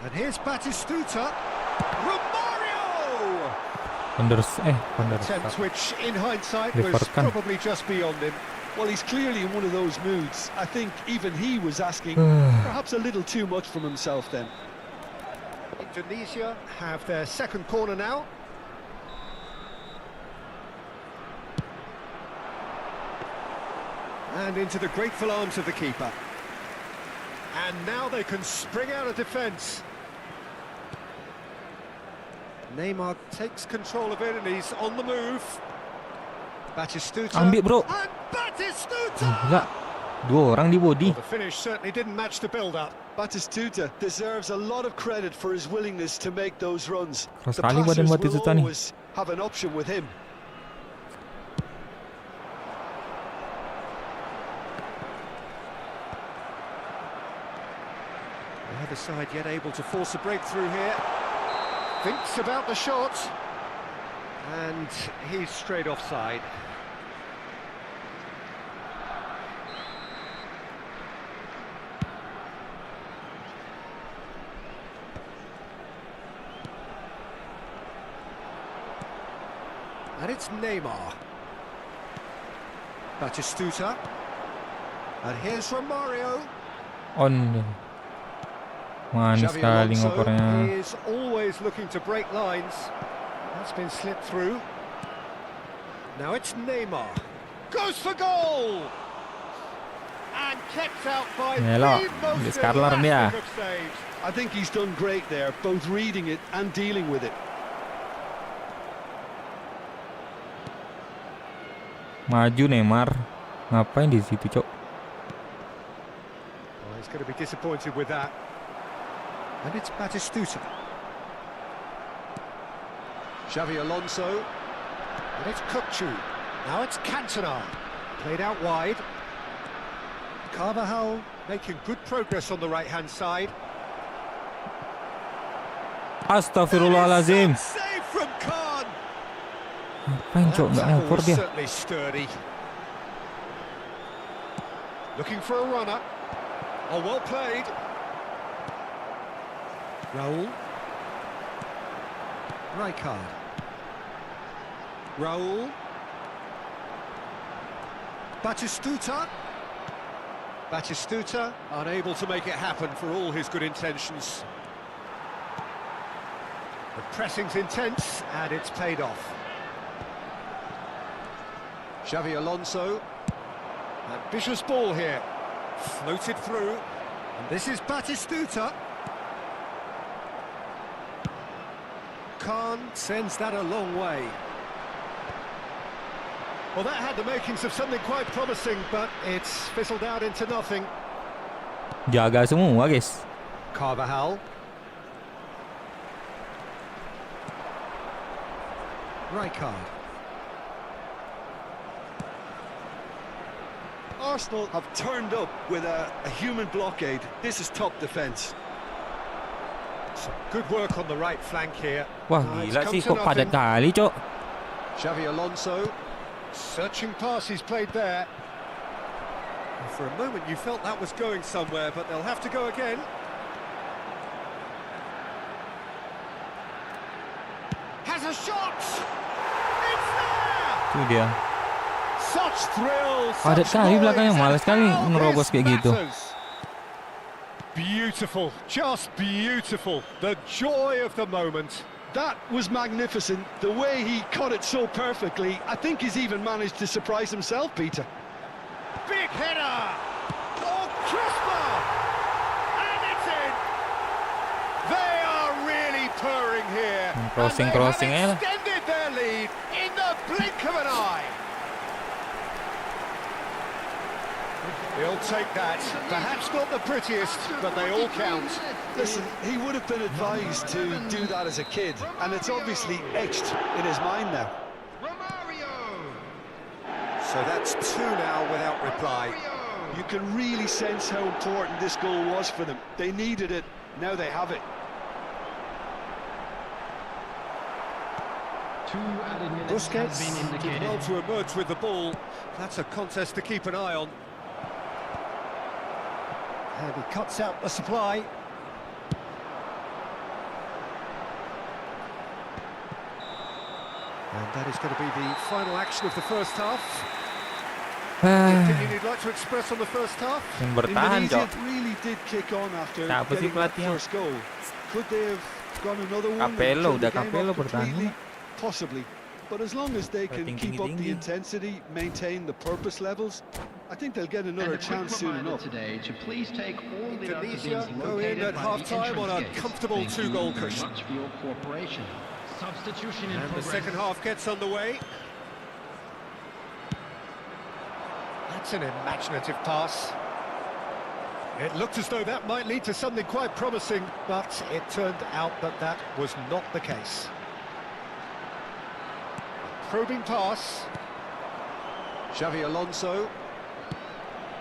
And here's Batistuta. Romario! Attempt which, in hindsight, was Oliver Kahn. probably just beyond him. Well, he's clearly in one of those moods. I think even he was asking perhaps a little too much from himself then. Indonesia have their second corner now. And into the grateful arms of the keeper. And now they can spring out of defence. Neymar takes control of it and he's on the move. Batistuta. Ambil, bro. And Batistuta! Gila, dua orang di body. Well, the finish certainly didn't match the build-up. Batistuta deserves a lot of credit for his willingness to make those runs. Keras The sekali badan passers will Batistuta nih. always have an option with him. Neither side yet able to force a breakthrough here. Thinks about the shot. And he's straight offside. And it's Neymar. Batistuta. And here's Romario. On. Manis Xavi sekali Alonso ngopernya. is always looking to break lines. That's been slipped through. Now it's Neymar. Goes for goal! And kept out by Elok, the most di Scarler dia. elastic of saves. I think he's done great there, both reading it and dealing with it. Maju Neymar. Ngapain di situ, Cok? Well, he's going to be disappointed with that. And it's Batistuta. Xavi Alonso. And it's Kukçu. Now it's Cantona. Played out wide. Carvajal making good progress on the right-hand side. Astagfirullahalazim. Save from Khan. Ngapain, Cok? Nggak tackle ngoper was dia. certainly sturdy. Looking for a runner. Oh, well played. Raul. Rijkaard. Raul. Batistuta. Batistuta unable to make it happen for all his good intentions. The pressing's intense and it's paid off. Xavi Alonso. Ambitious ball here. Floated through. And this is Batistuta. Khan sends that a long way. Well, that had the makings of something quite promising, but it's fizzled out into nothing. Jaga semua, guys. Carvajal. Rijkaard. Arsenal have turned up with a human blockade. This is top defence. Some good work on the right flank here. Wah, It's gila come sih, to kok padat nothing. kali, Cok. Xavi Alonso. Searching pass he's played there. Well, for a moment you felt that was going somewhere, but they'll have to go again. Has a shot! It's there! Itu dia. Such thrill, Padat such kali noise, belakangnya, and malas kali how nerobos this kayak gitu. matters. Beautiful, just beautiful. The joy of the moment. That was magnificent. The way he cut it so perfectly, I think he's even managed to surprise himself, Peter. Big header! Oh, crisper! And it's in! They are really purring here. Crossing, and they crossing, have extended their lead in the blink of an eye. He'll take that. Perhaps not the prettiest, but they all count. Listen, he would have been advised to do that as a kid, and it's obviously etched in his mind now. Romario! So that's two now without reply. You can really sense how important this goal was for them. They needed it, now they have it. 2 added minutes Busquets has been did indicated. well to emerge with the ball. That's a contest to keep an eye on. And he cuts out the supply. And that is going to be the final action of the first half. Anything you'd like to express on the first half? Yang bertahan, Indonesia Cok. really did kick on after Siapa sih getting that pelatihnya? first goal. Could they have gone another one? and Capello, turned the udah game Capello up completely? bertahan. Possibly. But as long as they can Tinggi-tinggi. keep up the intensity, maintain the purpose levels, I think they'll get And another a quick chance soon reminder enough. today to please take all the other Indonesia bins go in located at by the half-time on a entrance gates. comfortable Thank two-goal you very cushion. much for your cooperation. Substitution in And the progress. second half gets underway. That's an imaginative pass. It looked as though that might lead to something quite promising, but it turned out that that was not the case. Probing pass. Xavi Alonso.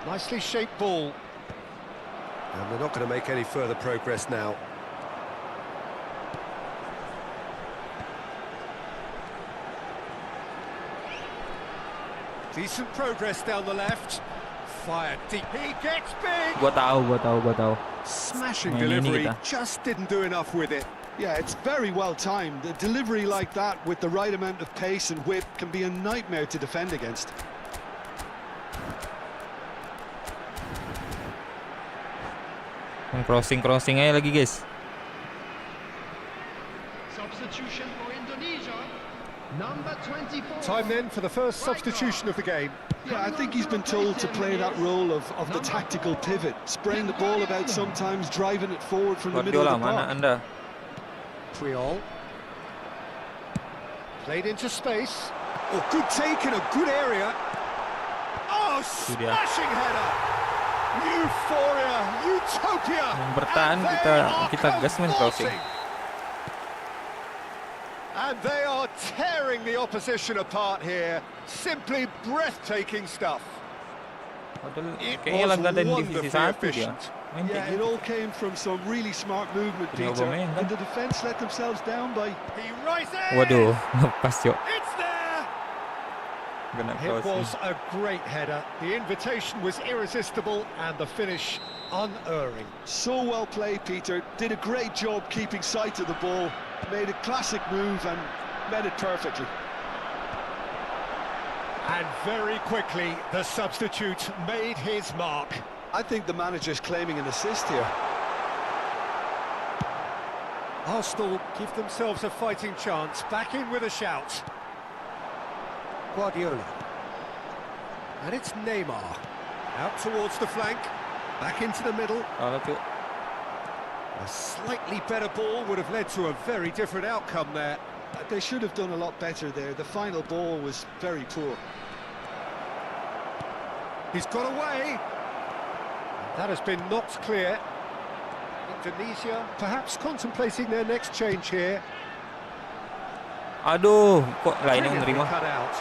Nicely shaped ball. And they're not going to make any further progress now. Decent progress down the left. Fired deep. He gets big. Gua tahu. Smashing Main ini delivery. kita. Just didn't do enough with it. Yeah, it's very well timed. A delivery like that with the right amount of pace and whip can be a nightmare to defend against. Crossing aja lagi, guys. Substitution for Indonesia. Number 24. Time then for the first substitution of the game. Yeah, I think he's been told to play that role of the tactical pivot, spraying the ball about sometimes, driving it forward from the middle Guardiola, of the mana park. Anda? Puyol. Played into space. Oh, good take in a good area. Oh, dia. smashing header. Euphoria, utopia. Yang bertahan And kita they are gas main crossing. convulsing. And they are tearing the opposition apart here. Simply breathtaking stuff. Padahal It kayaknya was laga dan divisi wonderfully 1 dia. efficient. Main kayak Yeah, it gitu. all came from some really smart movement, Ini Peter. Aubameyang, kan? And the defence let themselves down by... He rises. Waduh, lepas yuk. It's there. Kena It crossing. was a great header. The invitation was irresistible and the finish unerring. So well played, Peter. Did a great job keeping sight of the ball. Made a classic move and met it perfectly. And very quickly, the substitute made his mark. I think the manager's claiming an assist here. Arsenal give themselves a fighting chance. Back in with a shout. Guardiola. And it's Neymar. Out towards the flank. Back into the middle. Kalau tuh A slightly better ball would have led to a very different outcome there. They should have done a lot better there. The final ball was very poor. He's got away. That has been knocked clear. Indonesia perhaps contemplating their next change here. aduh, kok lain yang Brilliantly nerima. cut out.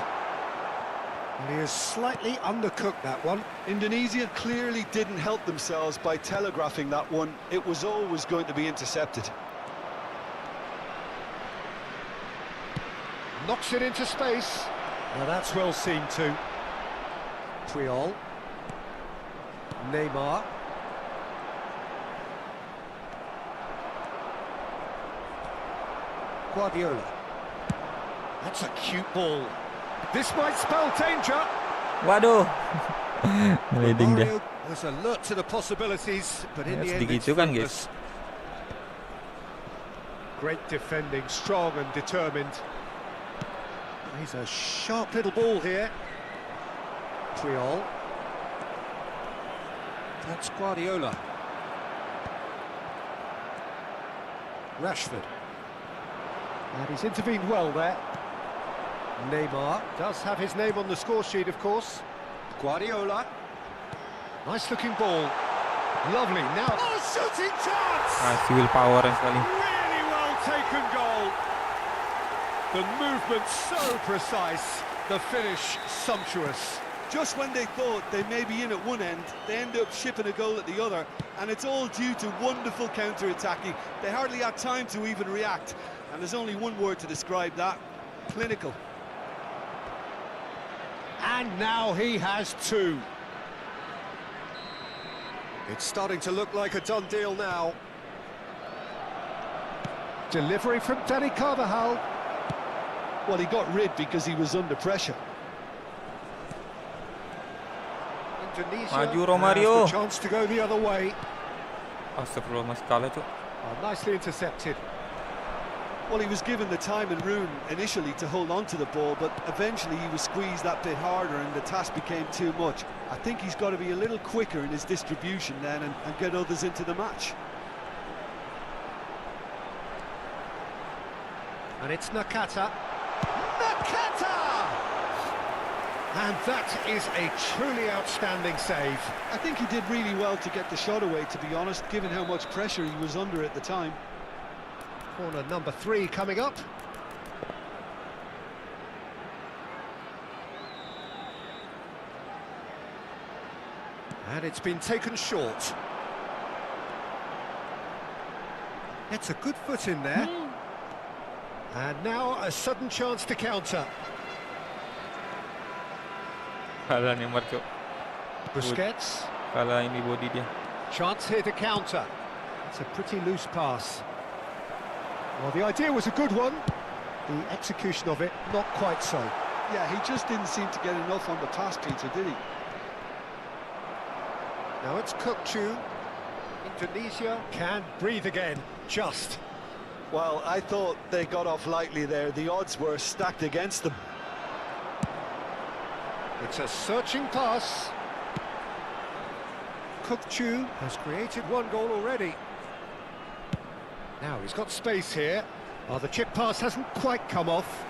And he has slightly undercooked that one. Indonesia clearly didn't help themselves by telegraphing that one. It was always going to be intercepted. Knocks it into space. Now that's well seen too. Puyol. Neymar. Guardiola. That's a cute ball. This might spell danger. Waduh. Leading dia. Mario was alert to the possibilities, but in Ya, the end sedikit it's itu kan, fruitless. Great defending, strong and determined. He's a sharp little ball here. Puyol. That's Guardiola. Rashford. And he's intervened well there. Neymar does have his name on the score sheet, of course. Guardiola. Nice looking ball. Lovely. Now, oh, shooting chance! Kasih willpower sekali. Really well taken goal. The movement so precise. The finish sumptuous. Just when they thought they may be in at one end, they end up shipping a goal at the other, and it's all due to wonderful counter-attacking. They hardly had time to even react, and there's only one word to describe that: clinical. And now he has two. It's starting to look like a done deal now. Delivery from Danny Carvajal. Well, he got rid because he was under pressure. Indonesia Maju Romario. has the chance to go the other way. Astagfirullah, mas kalah tuh. Oh, nicely intercepted. Well, he was given the time and room initially to hold on to the ball, but eventually he was squeezed that bit harder and the task became too much. I think he's got to be a little quicker in his distribution then and get others into the match. And it's Nakata. Nakata! And that is a truly outstanding save. I think he did really well to get the shot away, to be honest, given how much pressure he was under at the time. Corner number 3 coming up. And it's been taken short. It's a good foot in there. And now a sudden chance to counter. Kalah Neymar, cok. Busquets. Kalah ini body dia. Chance here to counter. It's a pretty loose pass. Well, the idea was a good one. The execution of it, not quite so. Yeah, he just didn't seem to get enough on the pass, Peter, did he? Now it's Kukçu. Indonesia can breathe again, just. Well, I thought they got off lightly there. The odds were stacked against them. It's a searching pass. Kukçu has created one goal already. Now he's got space here. Oh, the chip pass hasn't quite come off.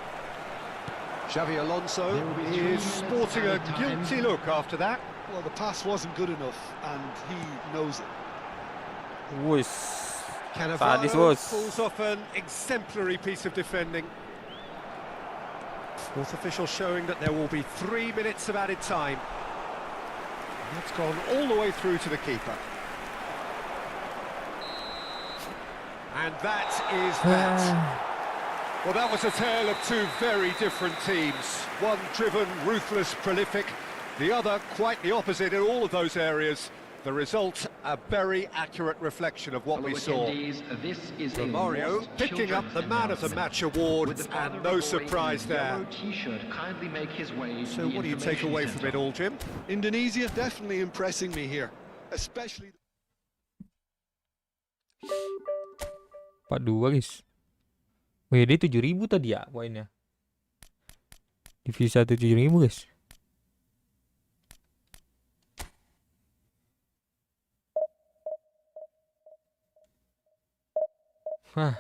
Xavi Alonso is sporting a guilty look after that. Well, the pass wasn't good enough, and he knows it. Wush. Sadis, Cannavaro bos. pulls off an exemplary piece of defending. Fourth official showing that there will be 3 minutes of added time. That's gone all the way through to the keeper. And that is that. Well, that was a tale of two very different teams. One driven, ruthless, prolific. The other quite the opposite in all of those areas. The result, a very accurate reflection of what we saw. Romario picking up the Man of the Match award, and no surprise there. So what do you take away from it all, Jim? Indonesia definitely impressing me here, especially... 42 guys. WD 7.000 tadi ya poinnya. Divisi 1 7.000 guys. Hah.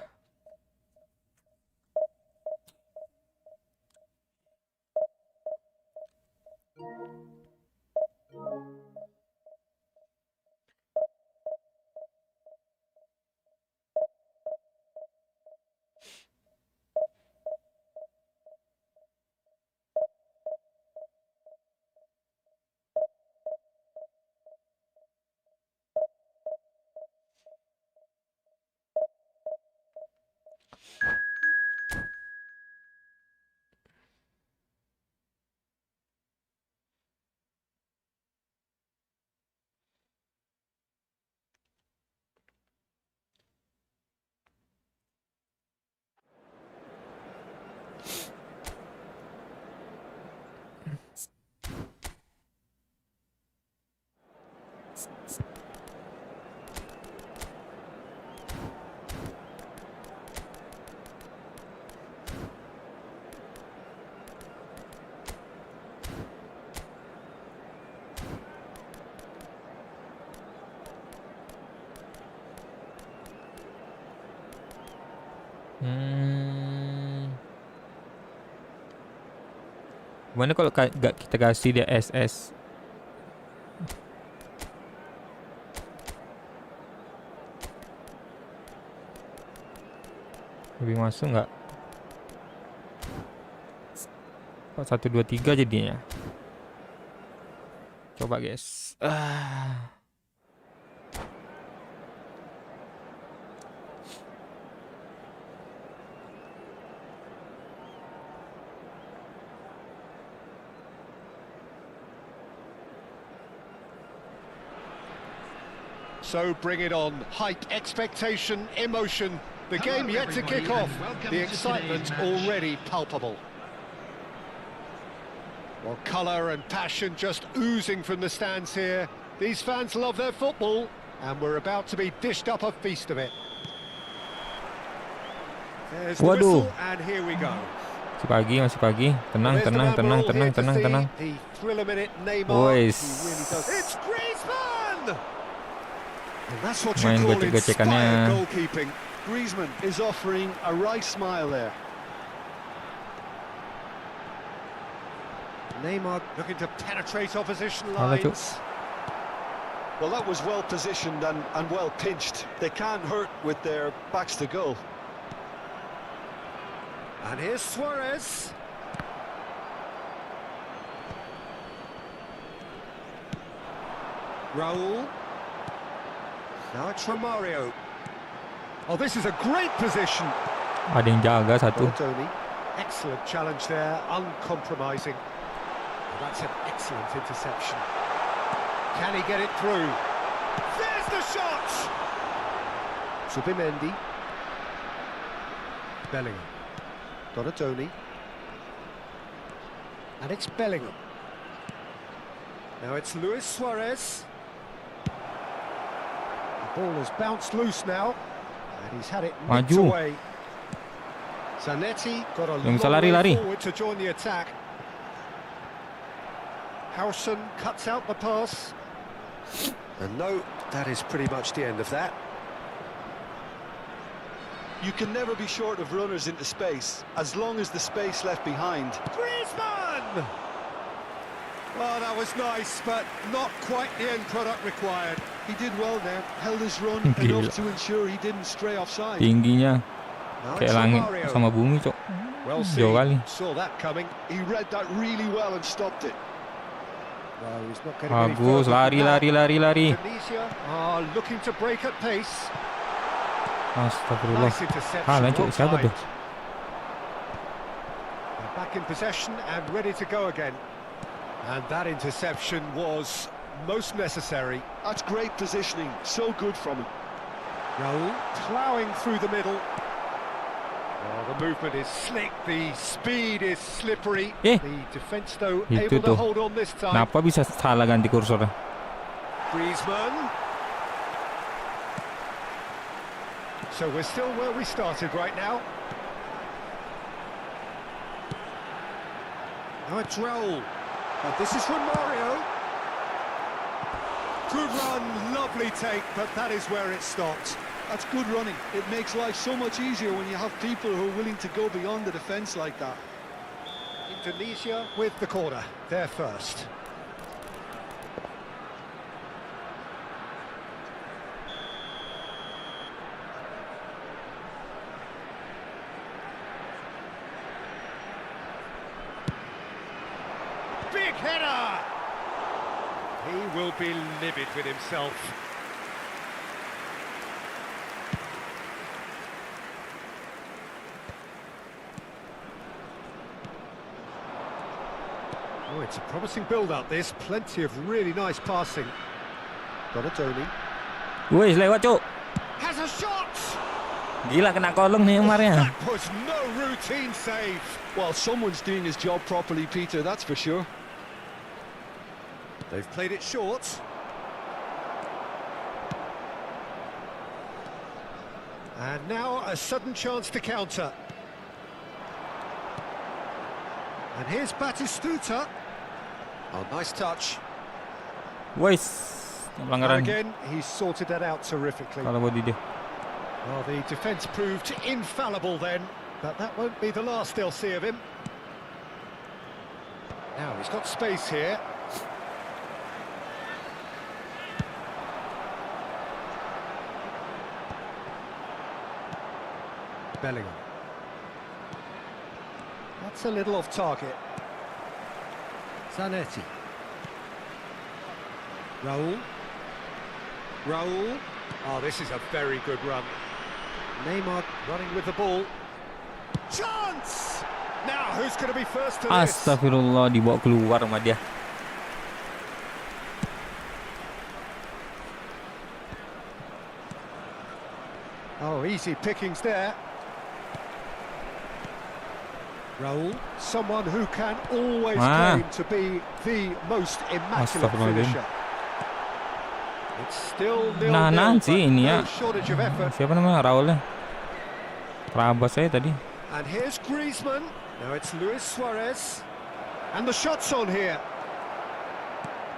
Gimana kalau gak kita kasih dia SS? Lebih masuk nggak? 1, 2, 3 jadinya. Coba guys. So bring it on. Hype, expectation, emotion. The game yet to kick off. The excitement already palpable. Well, colour and passion just oozing from the stands here. These fans love their football, and we're about to be dished up a feast of it. There's the whistle, and here we go. Masih pagi. Tenang. The thriller minute Neymar. Boys. It's Griezmann! And that's what you Main call gocek-gocekannya. inspired goalkeeping. Griezmann is offering a right smile there. Neymar looking to penetrate opposition lines. Well, that was well positioned and well pinched. They can't hurt with their backs to goal. And here's Suarez. Raul. Now it's Romario. Oh, this is a great position. Ada yang jaga satu. Tony. Excellent challenge there, uncompromising. That's an excellent interception. Can he get it through? There's the shot! Subimendi. Bellingham. Donatoni. And it's Bellingham. Now it's Luis Suarez. The ball has bounced loose now. And he's had it nicked Maju. away. Zanetti got a Yang bisa long way lari-lari. forward to join the attack. Howson cuts out the pass. And no, that is pretty much the end of that. You can never be short of runners into space, as long as the space left behind. Griezmann! Well, that was nice, but not quite the end product required. He did well there, held his run Gila. enough to ensure he didn't stray offside. Tingginya Now kayak it's langit Romario. sama bumi, Cok. Well Jauh kali. seen, saw that coming. He read that really well and stopped it. Well, he's not getting any Bagus, further lari, than that. lari, lari, lari. Tunisia are looking to break at pace. Astagfirullah. Nice interception. Kalah, Cok. well Siapa tuh? timed. They're back in possession and ready to go again. And that interception was most necessary. That's great positioning, so good from him. Raul ploughing through the middle. Oh, the movement is slick, the speed is slippery. Eh, The defence, though, itu able to tuh. hold on this time. Kenapa bisa salah ganti kursornya? Griezmann. So we're still where we started right now. Now it's Raul. And this is from Mario. Good run, lovely take, but that is where it stopped. That's good running. It makes life so much easier when you have people who are willing to go beyond the defence like that. Indonesia with the corner, they're first. Big header! He will be livid with himself. Oh, it's a promising build-up, this. Plenty of really nice passing. Donatoni. Wih, lewat, Cok. Has a shot! Gila, kena kolong Neymarnya. That was no routine save. Well, someone's doing his job properly, Peter, that's for sure. They've played it short. And now a sudden chance to counter. And here's Batistuta. Oh, nice touch. Wih, And pelanggaran. again, he's sorted that out terrifically. Kalau body dia. Well, the defence proved infallible then, but that won't be the last they'll see of him. Now he's got space here. Bellingham. That's a little off target. Zanetti. Raul. Raul. Oh, this is a very good run. Neymar running with the ball. Chance! Now, who's going to be first to this? Astagfirullah, dibawa keluar sama dia. Oh, easy pickings there. Raul, someone who can always claim to be the most immaculate finisher. It's still 0-0, Nahan but sih ini no ya. shortage of effort. Siapa namanya Raulnya? Perabas saya tadi. And here's Griezmann. Now it's Luis Suarez. And the shot's on here.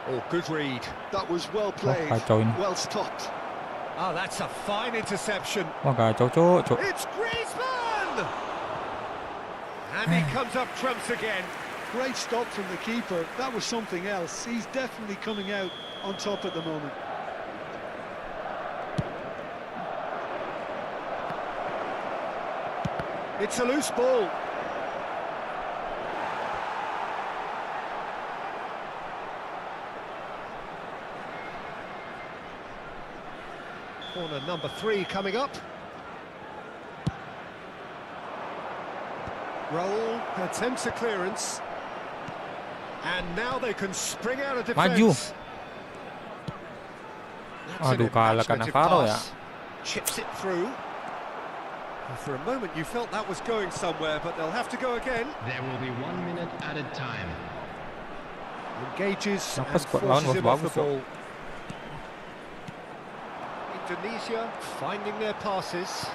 Oh, good read. That was well played, kacau ini. well stopped. Oh, that's a fine interception. Wah, kacau, Cok. It's Griezmann! And he comes up trumps again. Great stop from the keeper. That was something else. He's definitely coming out on top at the moment. It's a loose ball. Corner number 3 coming up. Raul attempts a clearance. And now they can spring out of Maju. defence. That's an Aduh, kalah kan imaginative Navarro ya. pass. Chips it through. Well, for a moment you felt that was going somewhere, but they'll have to go again. There will be 1 minute added time. Engages and Kenapa squad lawan forces him off the bagus loh. ball. Indonesia finding their passes.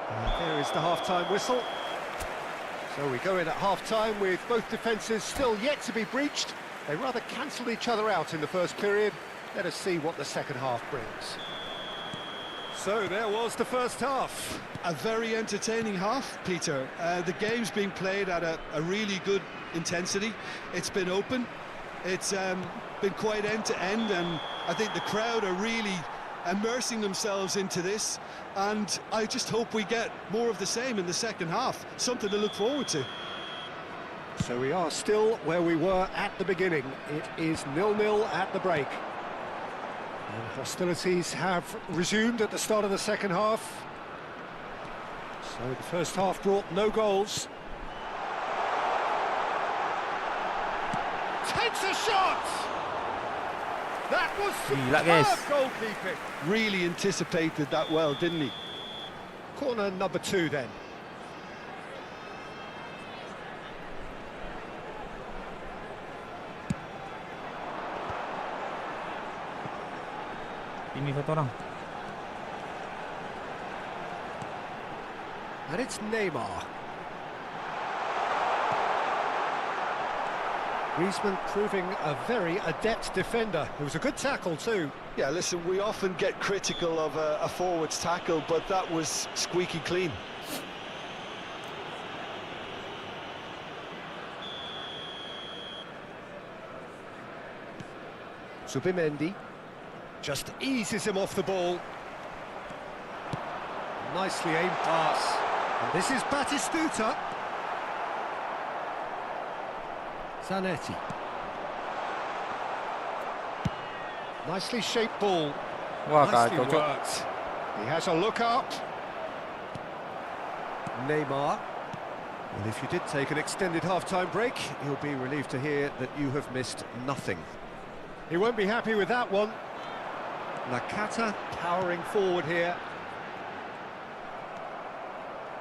And there is the half-time whistle. So we go in at half-time with both defences still yet to be breached. They rather cancelled each other out in the first period. Let us see what the second half brings. So there was the first half. A very entertaining half, Peter. The game's being played at a really good intensity. It's been open. It's been quite end-to-end, and I think the crowd are really immersing themselves into this, and I just hope we get more of the same in the second half. Something to look forward to. So we are still where we were at the beginning. It is 0-0 at the break. And hostilities have resumed at the start of the second half. So the first half brought no goals. Takes a shot! That was Gila, guys. superb goalkeeping. Really anticipated that well, didn't he? Corner number 2 then. Ini satu orang. And it's Neymar. Griezmann proving a very adept defender. It was a good tackle too. Yeah, listen, we often get critical of a forward's tackle, but that was squeaky clean. Zubimendi just eases him off the ball. Nicely aimed pass. And this is Batistuta. Zanetti. Nicely shaped ball. Wah, Nicely kacau, Cok. worked. He has a look up. Neymar. And if you did take an extended half-time break, you'll be relieved to hear that you have missed nothing. He won't be happy with that one. Nakata powering forward here.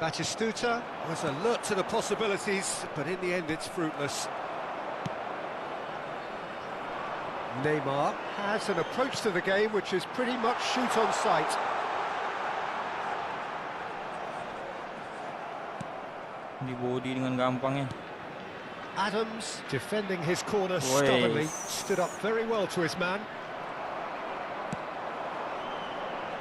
Batistuta was alert to the possibilities, but in the end it's fruitless. Neymar has an approach to the game which is pretty much shoot on sight. Di body dengan gampangnya. Adams defending his corner Oi. stubbornly, stood up very well to his man.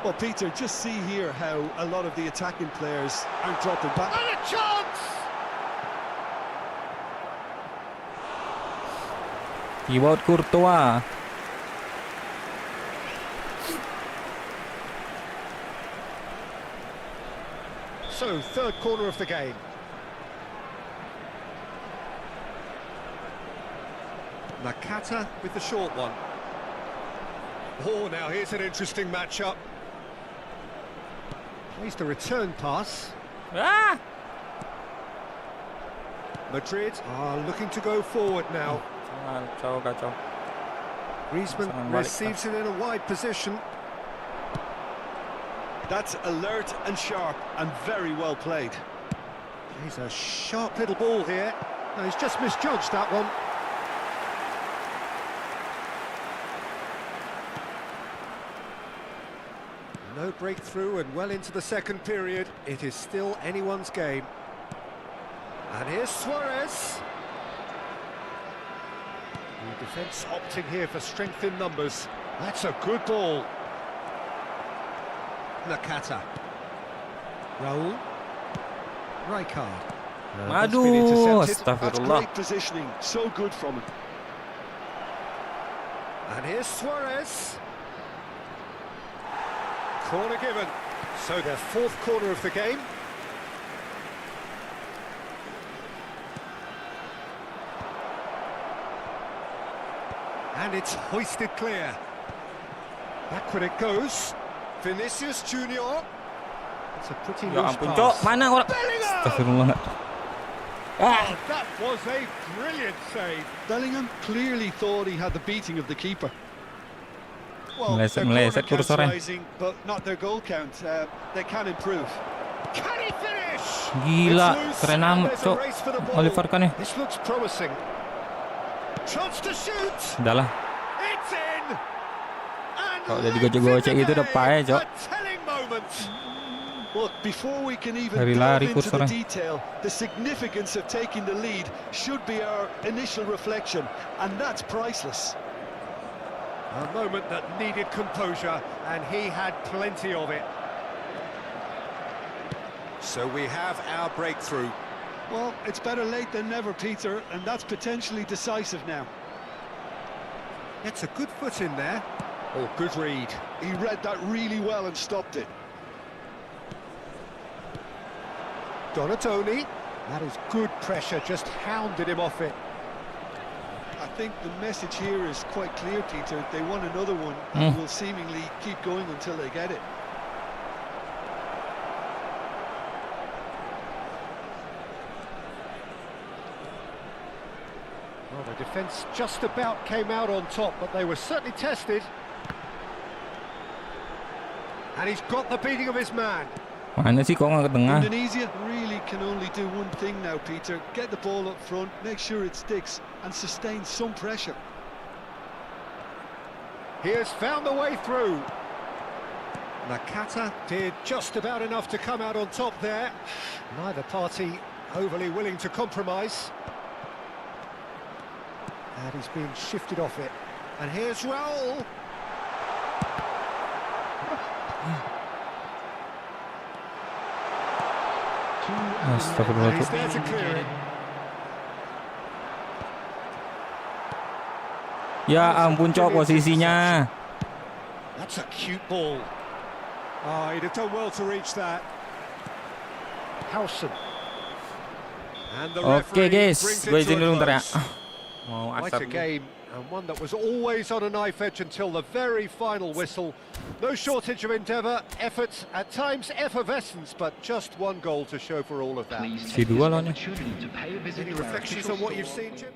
Well, Peter, just see here how a lot of the attacking players aren't dropping back. And a chance! Thibaut Courtois. So, third corner of the game. Nakata with the short one. Oh, now here's an interesting matchup. Plays the return pass. Ah! Madrid are looking to go forward now. Kacau, kacau. Griezmann Jangan balik, receives it in a wide position. That's alert and sharp and very well played. He's a sharp little ball here. No, he's just misjudged that one. No breakthrough and well into the second period. It is still anyone's game. And here's Suarez. The defence opting here for strength in numbers. That's a good ball. Nakata. Raul. Rijkaard. That's been Aduh, intercepted. That's astagfirullah. great positioning, so good from him. And here's Suarez. Corner given. So their fourth corner of the game. And it's hoisted clear. Backward it goes. Vinicius Junior. It's a pretty Ya loose ampun, pass. Cok. Mana orang? Bellingham! Astagfirullah. Ah. Oh, that was a brilliant save. Bellingham clearly thought he had the beating of the keeper. Well, Meleset, they're meleset corner kursornya. counter-ising, but not their goal count. They can improve. Can he finish? Gila, It's loose, keren and amat, there's a Cok. race for the ball. Oliver kan ya. This looks promising. Chance to shoot. Udah lah. It's in. And Kalau udah late digocek-gocek in the gitu udah game, payah, Cok. a telling moment. But before we can even Lari-lari delve into the kursornya. detail, the significance of taking the lead should be our initial reflection, and that's priceless. A moment that needed composure, and he had plenty of it. So we have our breakthrough. Well, it's better late than never, Peter, and that's potentially decisive now. It's a good foot in there. Oh, good read. He read that really well and stopped it. Donatoni. That is good pressure, just hounded him off it. I think the message here is quite clear, Peter. They want another one and will seemingly keep going until they get it. Well, the defence just about came out on top, but they were certainly tested. And he's got the beating of his man. Mana sih kok nggak ke tengah? Indonesia really can only do one thing now, Peter. Get the ball up front, make sure it sticks, and sustain some pressure. He has found the way through. Nakata did just about enough to come out on top there. Neither party overly willing to compromise. And he's being shifted off it. And here's Raul. Astagfirullah, He's Cok. there to clear it. Ya ampun, Cok, posisinya. That's a cute ball. Oh, he'd have done well to reach that. Howson. And the Oke, referee guys, brings it gue to izin a dulu ntar ya. close. Mau Quite asap a dulu. game, and one that was always on a knife edge until the very final whistle. No shortage of endeavour, effort, at times effervescence, but just one goal to show for all of that. Please Si take this dua lawannya. opportunity to pay a visit Any to our reflections official on what you've store. seen, Jim?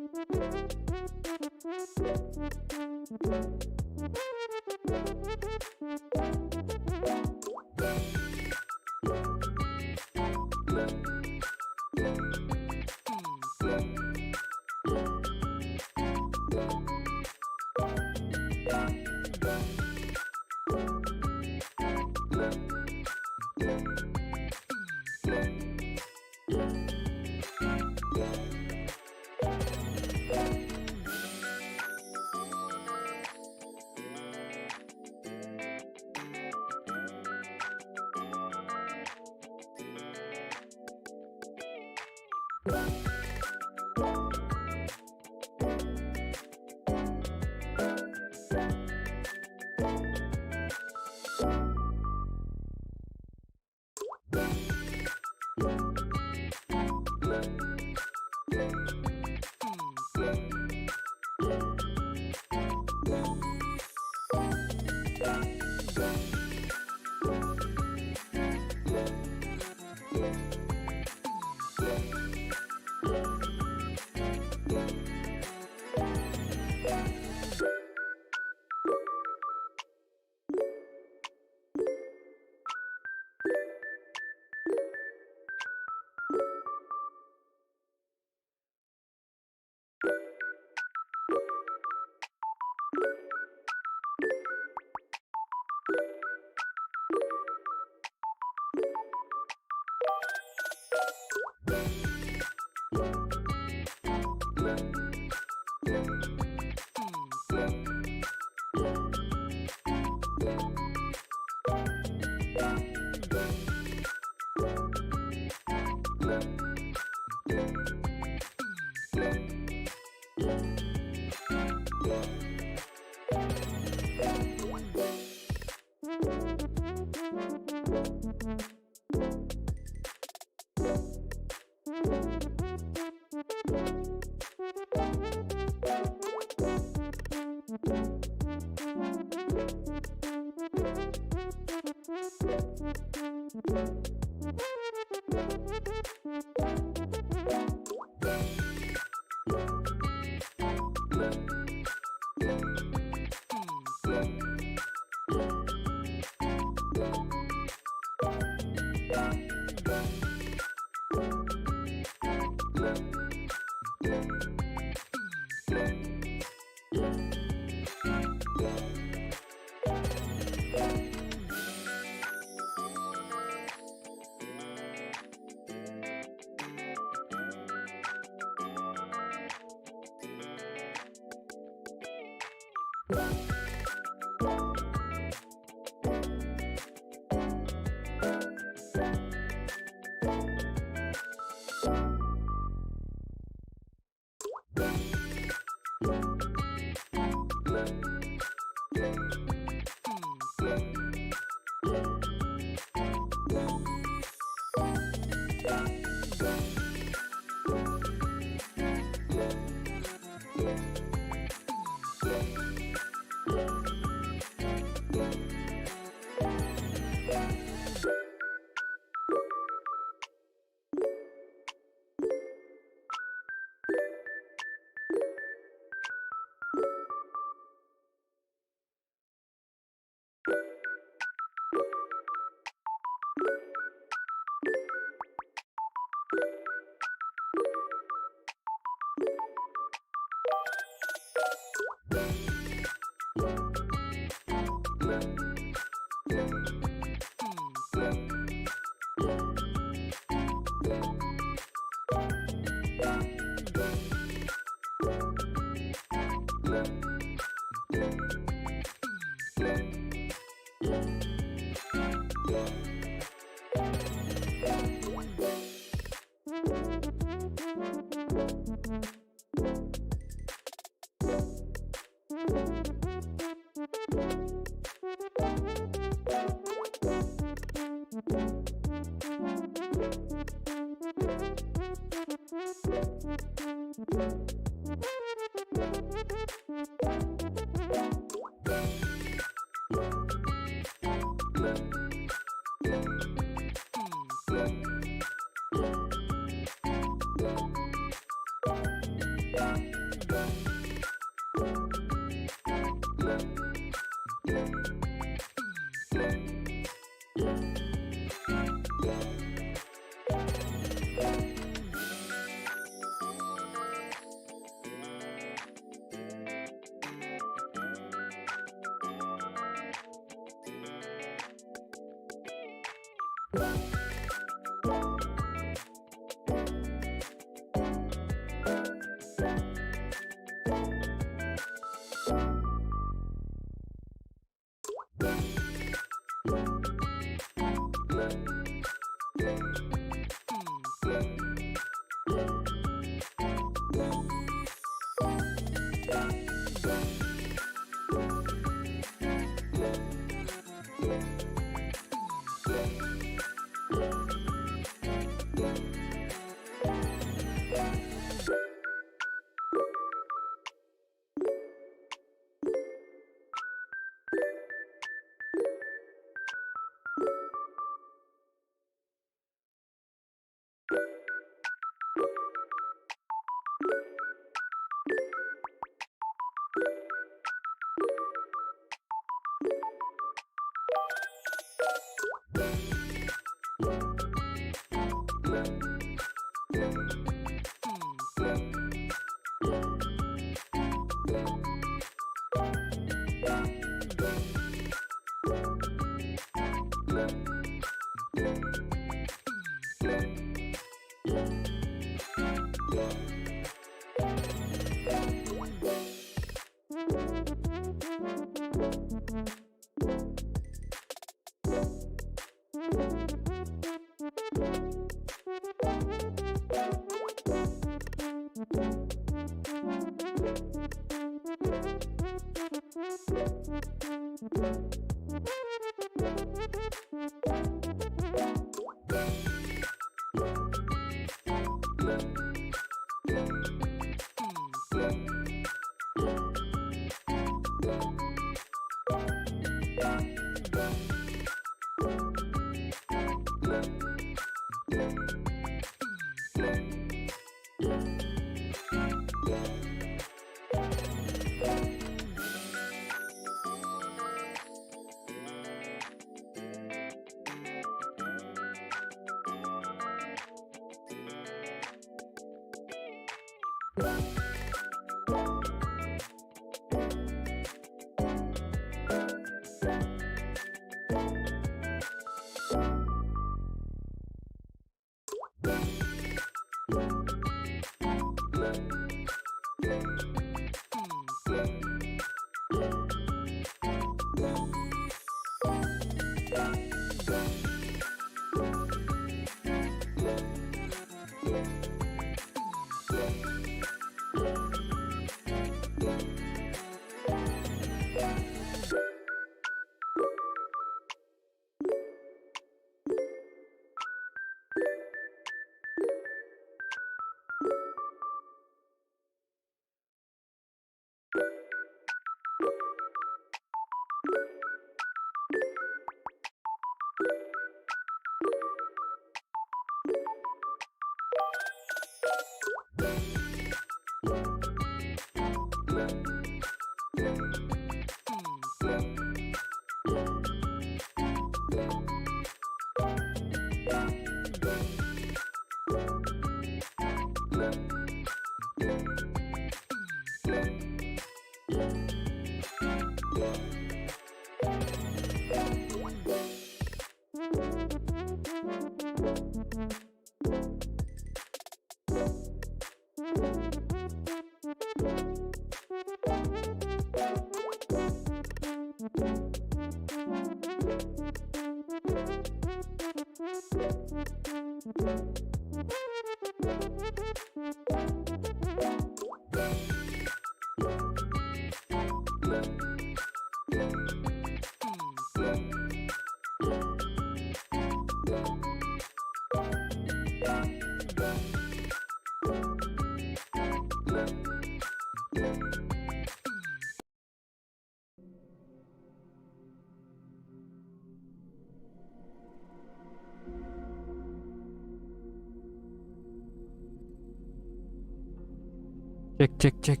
Cek cek cek.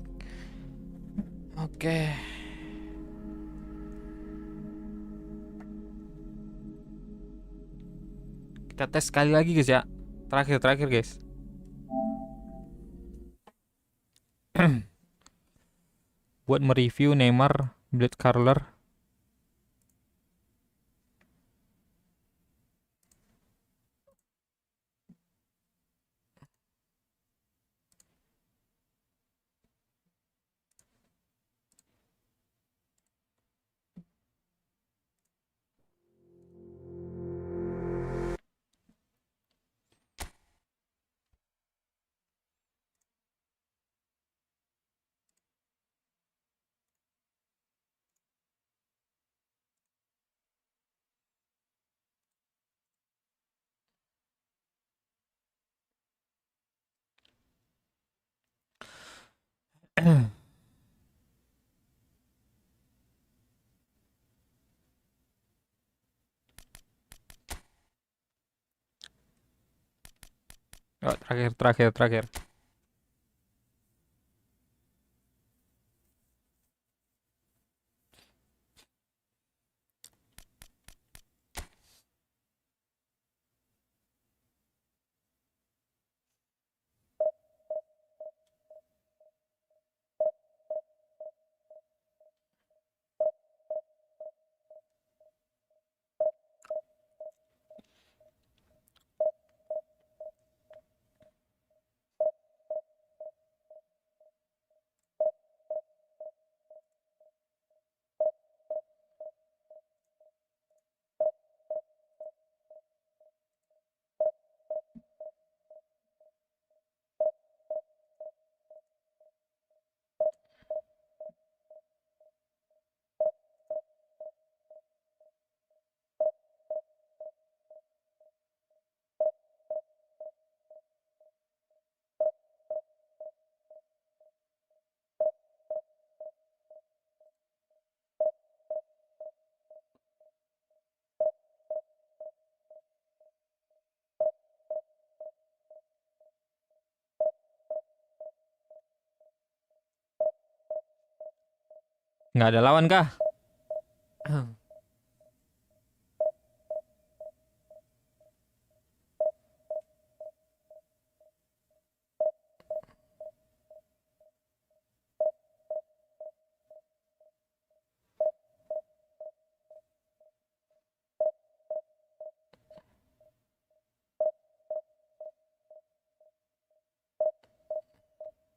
Oke. Kita tes sekali lagi guys ya. Terakhir guys. Buat mereview Neymar Blade Color. Oh, terakhir. Nggak ada lawan kah?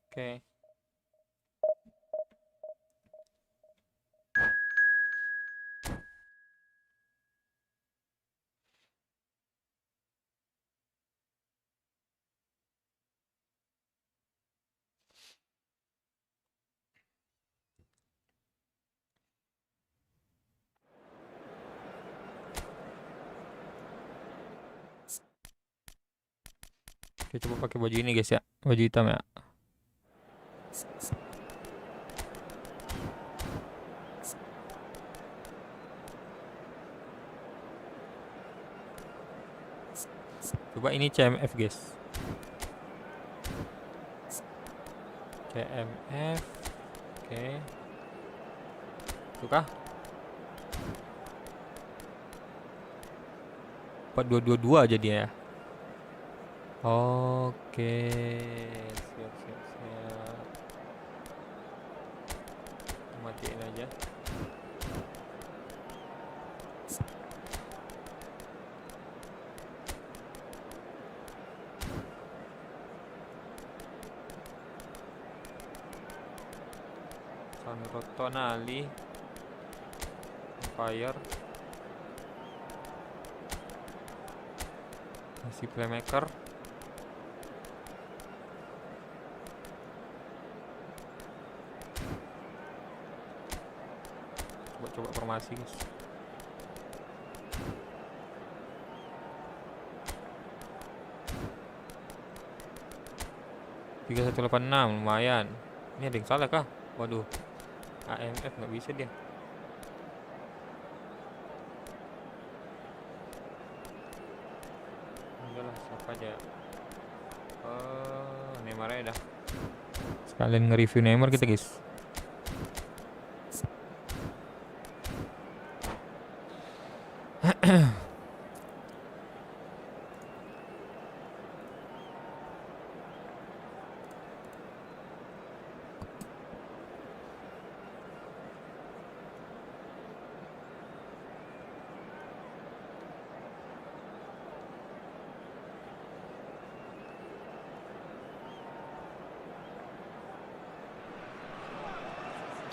Oke. Oke, coba pakai baju ini guys ya, baju hitam ya. Coba ini CMF guys. CMF. Oke. Suka? 4222 aja dia ya. Oke. Siap. Matiin aja. Tonali Fire masih playmaker. Coba formasi guys. Tiga 186 lumayan. Ini ada yang salah kah? Waduh, AMF nggak bisa dia. Udahlah, siapa aja. Neymar aja dah. Sekalian nge-review Neymar kita guys.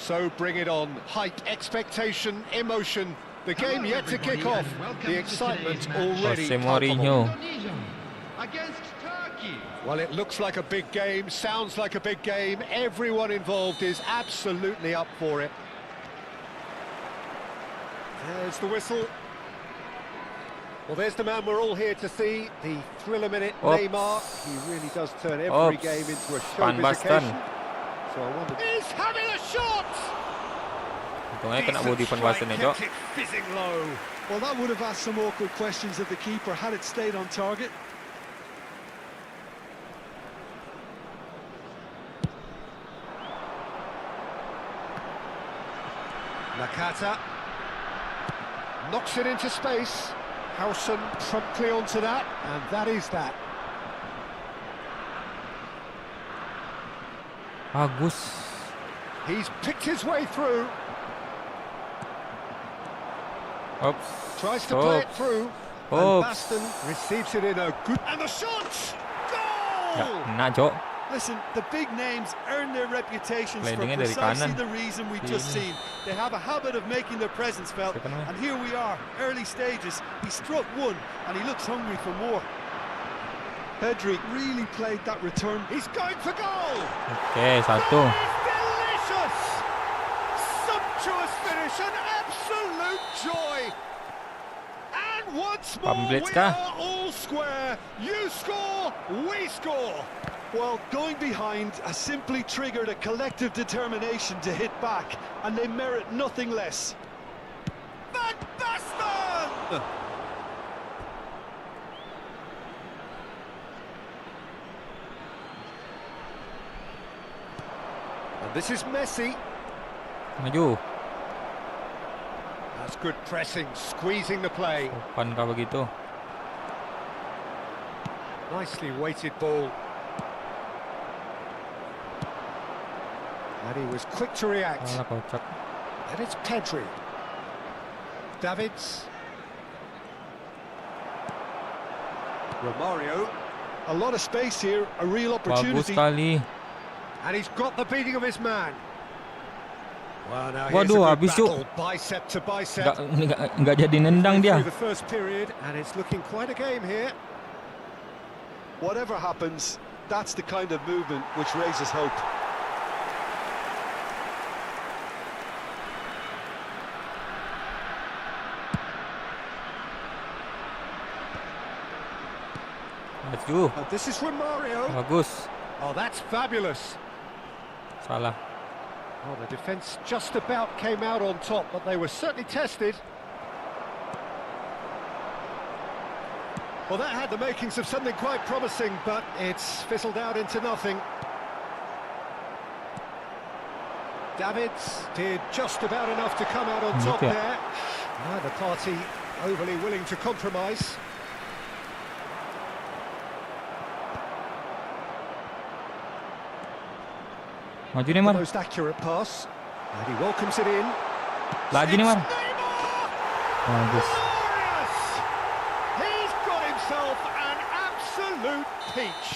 So bring it on. Hype, expectation, emotion. The game yet to kick off. The excitement already Jose Mourinho. palpable. Against Turkey. Well, it looks like a big game, sounds like a big game. Everyone involved is absolutely up for it. There's the whistle. Well, there's the man we're all here to see, the thriller minute Oops. Neymar. He really does turn every game into a showbiz Boston. occasion. So I wonder. He's having a shot. Untungnya kena body Van Basten ya, Cok. Kept it fizzing low. Well, that would have asked some awkward questions of the keeper had it stayed on target. Nakata knocks it into space. Howson promptly onto that, and that is that. Bagus. He's picked his way through. Oops. Tries to play it Oops. through. And Oops. Basten receives it in a good... And the shot! Ya, Goal! kena, Cok. Listen, the big names earn their reputations for Slidingnya dari precisely kanan. the reason we've just Ini. seen. They have a habit of making their presence felt, Siapa namanya? and here we are, early stages. He struck one, and he looks hungry for more. Pedri really played that return. He's going for goal! Oke, satu. It's delicious! Sumptuous finish, an absolute joy! And once more, Pamblets we kah? are all square. You score, we score. Well, going behind has simply triggered a collective determination to hit back, and they merit nothing less. Van Basten! And this is Messi. Maju. That's good pressing, squeezing the play. Sopan kah begitu? Nicely weighted ball. And he was quick to react. Salah kocak. And it's Pedri. Davids. Romario. A lot of space here, a real Bagus opportunity. sekali. And he's got the beating of his man. Well, now here's Waduh, a good habis tu. battle, bicep to bicep. Nggak jadi nendang dia. Through the first period, and it's looking quite a game here. Whatever happens, that's the kind of movement which raises hope. Maju. This is Romario. Bagus. Oh, that's fabulous. Salah. Oh, the defence just about came out on top, but they were certainly tested. Well, that had the makings of something quite promising, but it's fizzled out into nothing. Davids did just about enough to come out on top Okay. there. Neither party overly willing to compromise. Maju The Neymar. most accurate pass, and he welcomes it in. Lagi It's Neymar. Neymar! Bagus. Glorious! He's got himself an absolute peach.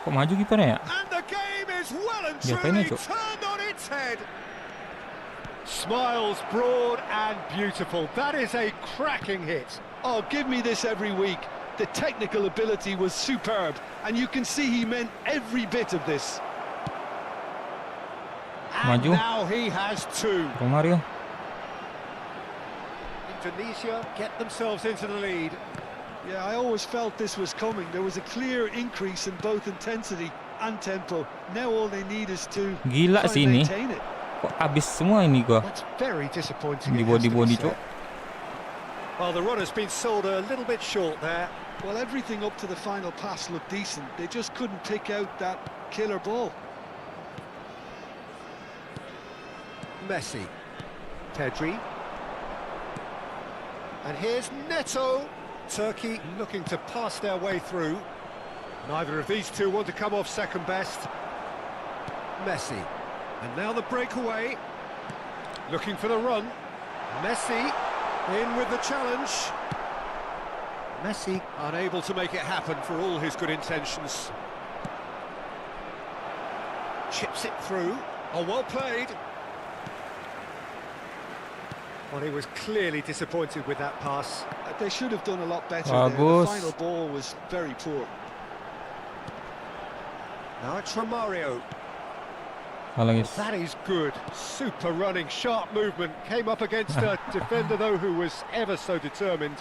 Kok maju kipernya ya? And the game is well and Ya, truly kayaknya, Cok. turned on its head. Smiles broad and beautiful. That is a cracking hit. Oh, give me this every week. The technical ability was superb, and you can see he meant every bit of this. And Maju. now he has two. Romario. Indonesia get themselves into the lead. Yeah, I always felt this was coming. There was a clear increase in both intensity and tempo. Now all they need is to Gila try sih and ini. maintain it. Kok habis semua ini gua. That's very disappointing. Di it has to be body-body, said. Cok. Well, the run has been sold a little bit short there. Well, everything up to the final pass looked decent. They just couldn't pick out that killer ball. Messi, Pedri, and here's Neto. Turkey looking to pass their way through. Neither of these two want to come off second best. Messi, and now the breakaway. Looking for the run. Messi in with the challenge. Messi unable to make it happen for all his good intentions. Chips it through. Oh, well played. Well, he was clearly disappointed with that pass. They should have done a lot better there. The Bagus. final ball was very poor. Now it's Romario. Salah guys. That is good. Super running, sharp movement. Came up against a defender, though, who was ever so determined.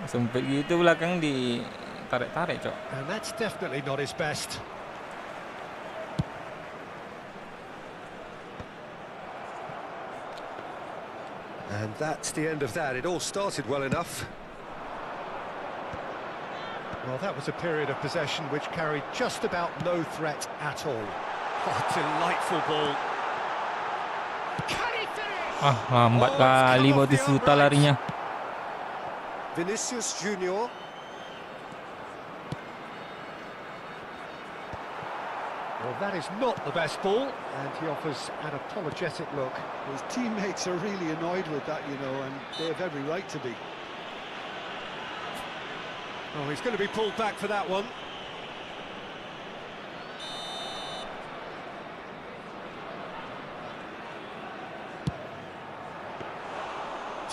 Sempit gitu belakang di tarik-tarik, Cok. And that's definitely not his best. And that's the end of that. It all started well enough. Well, that was a period of possession which carried just about no threat at all. Oh, delightful ball. Can he finish? Lambat kali Bautista larinya. Vinicius Junior. Well, that is not the best ball, and he offers an apologetic look. His teammates are really annoyed with that, you know, and they have every right to be. Oh, he's going to be pulled back for that one.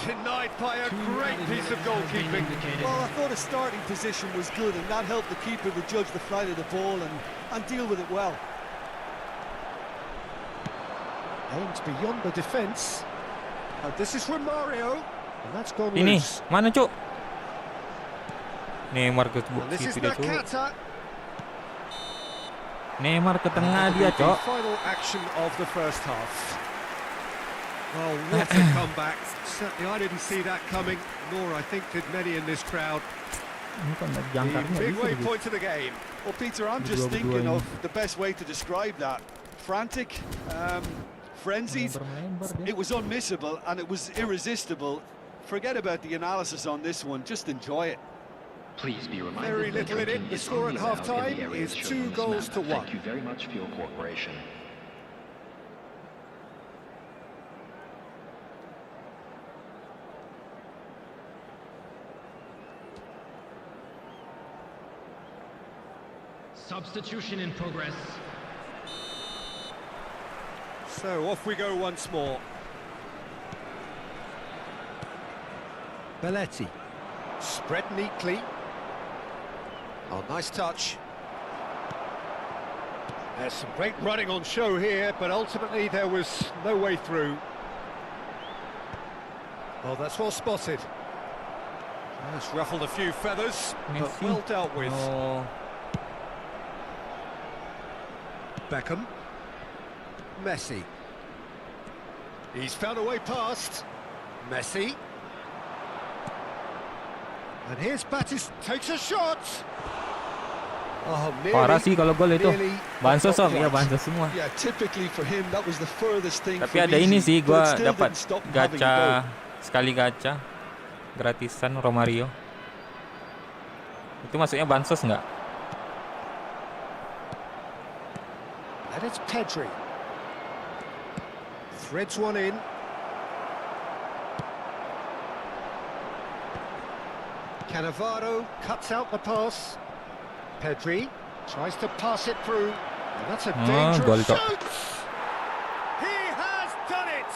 Denied by a great piece of goalkeeping. Well, I thought his starting position was good, and that helped the keeper to judge the flight of the ball and deal with it well. Aimed beyond the defence. This is Romario, and that's gone Ini, loose. mana cuk? Neymar ke And this is situ dia cuk. Nakata. Neymar ke tengah dia The cuk. final action of the first half. Oh, what a comeback. Certainly I didn't see that coming, nor I think did many in this crowd. Ini kan The jangkarnya midway gitu. point of the game. Well, Peter, I'm just thinking of the best way to describe that. Frantic, frenzied. Melembar dia. It was unmissable and it was irresistible. Forget about the analysis on this one, just enjoy it. Please be reminded Very that little in it. drinking The is score at only allowed half-time in the areas is shown 2 on this goals map. to 1. Thank you very much for your cooperation. Substitution in progress. So off we go once more. Belletti. Spread neatly. Oh, nice touch. There's some great running on show here, but ultimately there was no way through. Oh, that's well spotted. That's ruffled a few feathers, but Messi. well dealt with. Oh, Beckham. Messi. He's found a way past. Messi. And here's Batis, takes a shot. Oh, parah sih kalau gol itu. nearly Bansos got Om, ya right. bansos semua. Yeah, typically for him, that was the furthest thing Tapi from ada ini easy, sih, but it gua still dapat didn't stop him having a go. gacha, sekali gacha gratisan Romario. Itu masuknya bansos nggak? And it's Pedri. Threads one in. Cannavaro cuts out the pass. Pedri tries to pass it through. And that's a goal dangerous cok. shoot. He has done it.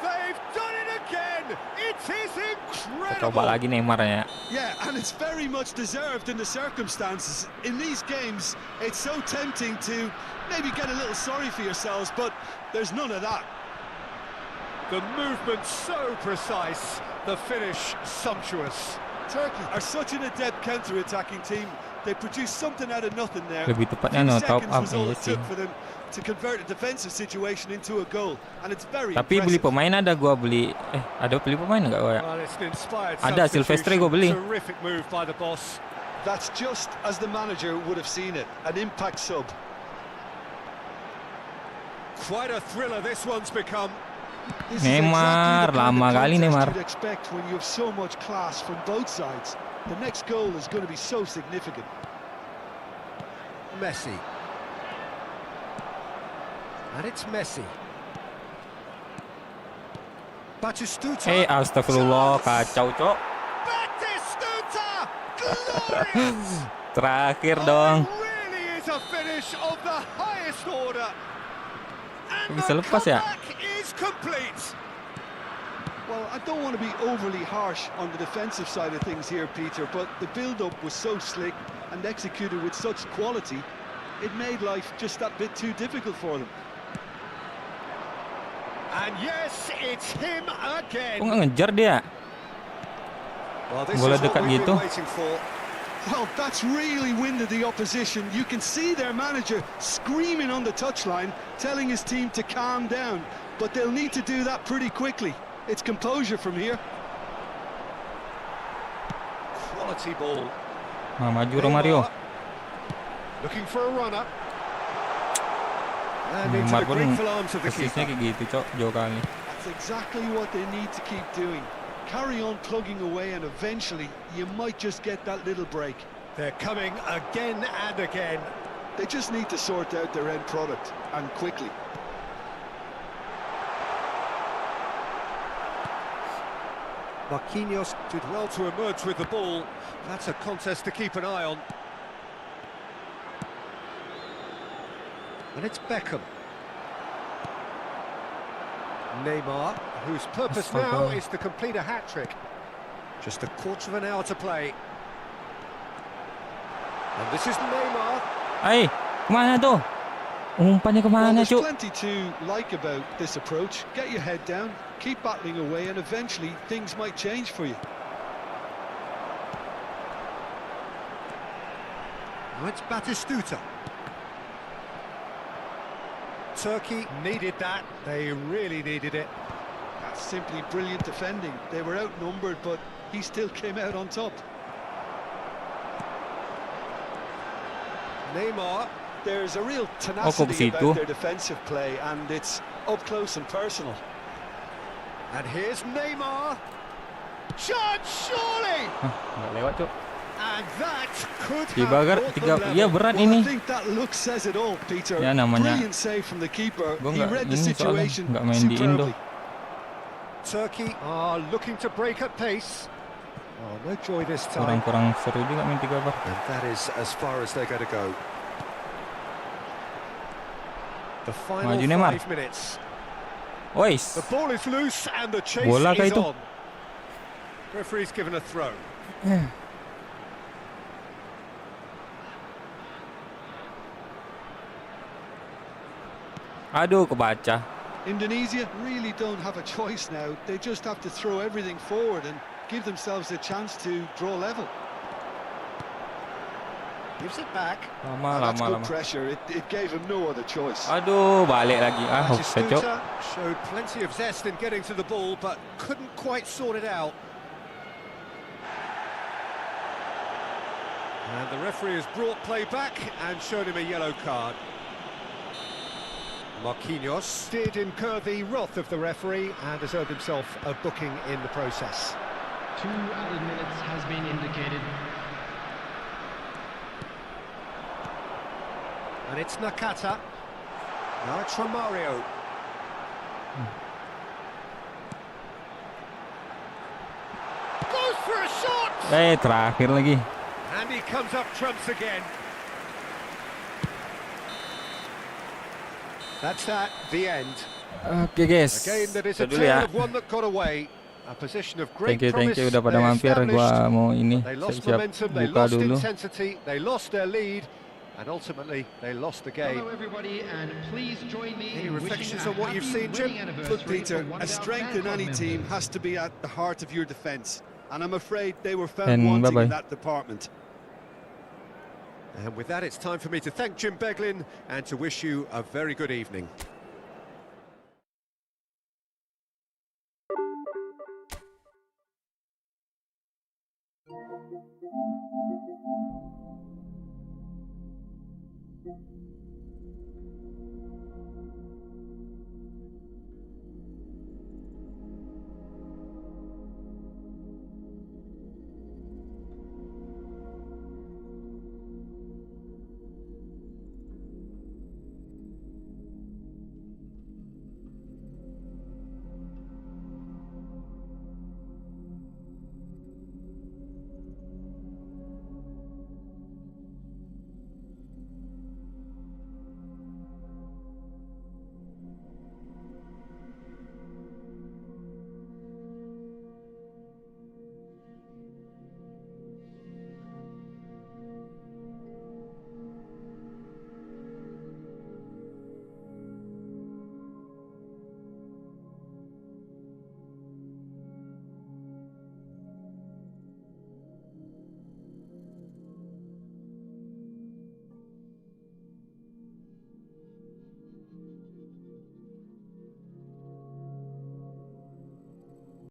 They've done it again. It is Coba incredible. lagi Neymar ya. Yeah, and it's very much deserved in the circumstances. In these games, it's so tempting to maybe get a little sorry for yourselves, but there's none of that. The movement so precise. The finish sumptuous. Turkey are such an adept counter-attacking team. They produced something out of nothing there. Lebih tepatnya no top Seconds up was all aja it sih. took for them to convert a defensive situation into a goal, and it's very Tapi beli impressive. pemain ada gua beli. Ada beli pemain nggak gua ya? Well, it's an inspired Ada, Silvestre gua beli. substitution. Terrific move by the boss. That's just as the manager would have seen it, an impact sub. Quite a thriller this one's become. This is Neymar, exactly the kind lama of kali contest Neymar. you'd expect when you have so much class from both sides. The next goal is going to be so significant. Messi. And it's Messi. Batistuta. Astagfirullah, kacau cok. Batistuta! Glorious! Terakhir Oh, dong. it really is a finish of the highest order. And Bisa the lepas ya? comeback is complete. Well, I don't want to be overly harsh on the defensive side of things here, Peter, but the build-up was so slick and executed with such quality, it made life just that bit too difficult for them. And yes, it's him again. Kok nggak ngejar dia? Well, this Bola is what dekat we've gitu. been waiting for. Well, that's really winded the opposition. You can see their manager screaming on the touchline, telling his team to calm down, but they'll need to do that pretty quickly. It's composure from here. Quality ball. Nah, maju Romario. Looking for a runner. And into Neymar the pun grateful arms of the persisnya keeper. kayak gitu, Cok, jauh kali. That's exactly what they need to keep doing. Carry on plugging away and eventually you might just get that little break. They're coming again and again. They just need to sort out their end product, and quickly. Marquinhos did well to emerge with the ball. That's a contest to keep an eye on. And it's Beckham. Neymar, whose purpose now is to complete a hat-trick. Just a quarter of an hour to play. And this is Neymar. Ay, kemana tuh? Umpannya Well, kemana, there's Cuk? plenty to like about this approach. Get your head down, keep battling away, and eventually things might change for you. Now it's Batistuta. Turkey needed that. They really needed it. That's simply brilliant defending. They were outnumbered, but he still came out on top. Neymar. There's a real kok tenacity begitu? about their defensive play, and it's up close and personal. And here's Neymar. Chance, surely! Nggak lewat, Cuk. And that could Tiga have gar, brought tiga, them iya level. berat Well, ini. I think that look says it all, Peter. Ya, namanya- Brilliant save from the keeper. Gua He nggak read the ini soalnya, situation nggak main di Indo. superbly. Turkey are looking to break at pace. Oh, no joy this time. Kurang seru juga main 3 bar. And that is as far as they're going to go. The final Maju Neymar. 5 minutes. Ois. The ball is loose and the chase Bola kah is itu? on. Referee's given a throw. Aduh, kebaca. Indonesia really don't have a choice now. They just have to throw everything forward and give themselves a chance to draw level. Gives it back. That's good Lama. pressure. It gave him no other choice. Aduh, balik lagi. Offside, Cok. Batistuta showed plenty of zest in getting to the ball, but couldn't quite sort it out. And the referee has brought play back and shown him a yellow card. Marquinhos did incur the wrath of the referee and has earned himself a booking in the process. 2 added minutes has been indicated. And it's Nakata. Now it's Romario. Goes for a shot! Terakhir lagi. And he comes up trumps again. That's that, the end. Oke, guys. A game that is a Itu dulu ya. tale of one that got away. A position of great Thank you udah pada they mampir. Gua established. mau ini They lost siap-siap momentum, they buka lost dulu. intensity, they lost their lead, and ultimately they lost the game. Hello everybody, and please join me Any in reflections wishing on what a you've happy seen, Jim? wedding anniversary Look, Peter, for one a of our strength fan in any club team members. has to be at the heart of your defence, and I'm afraid they were found And wanting bye-bye. in that department. And with that, it's time for me to thank Jim Beglin and to wish you a very good evening.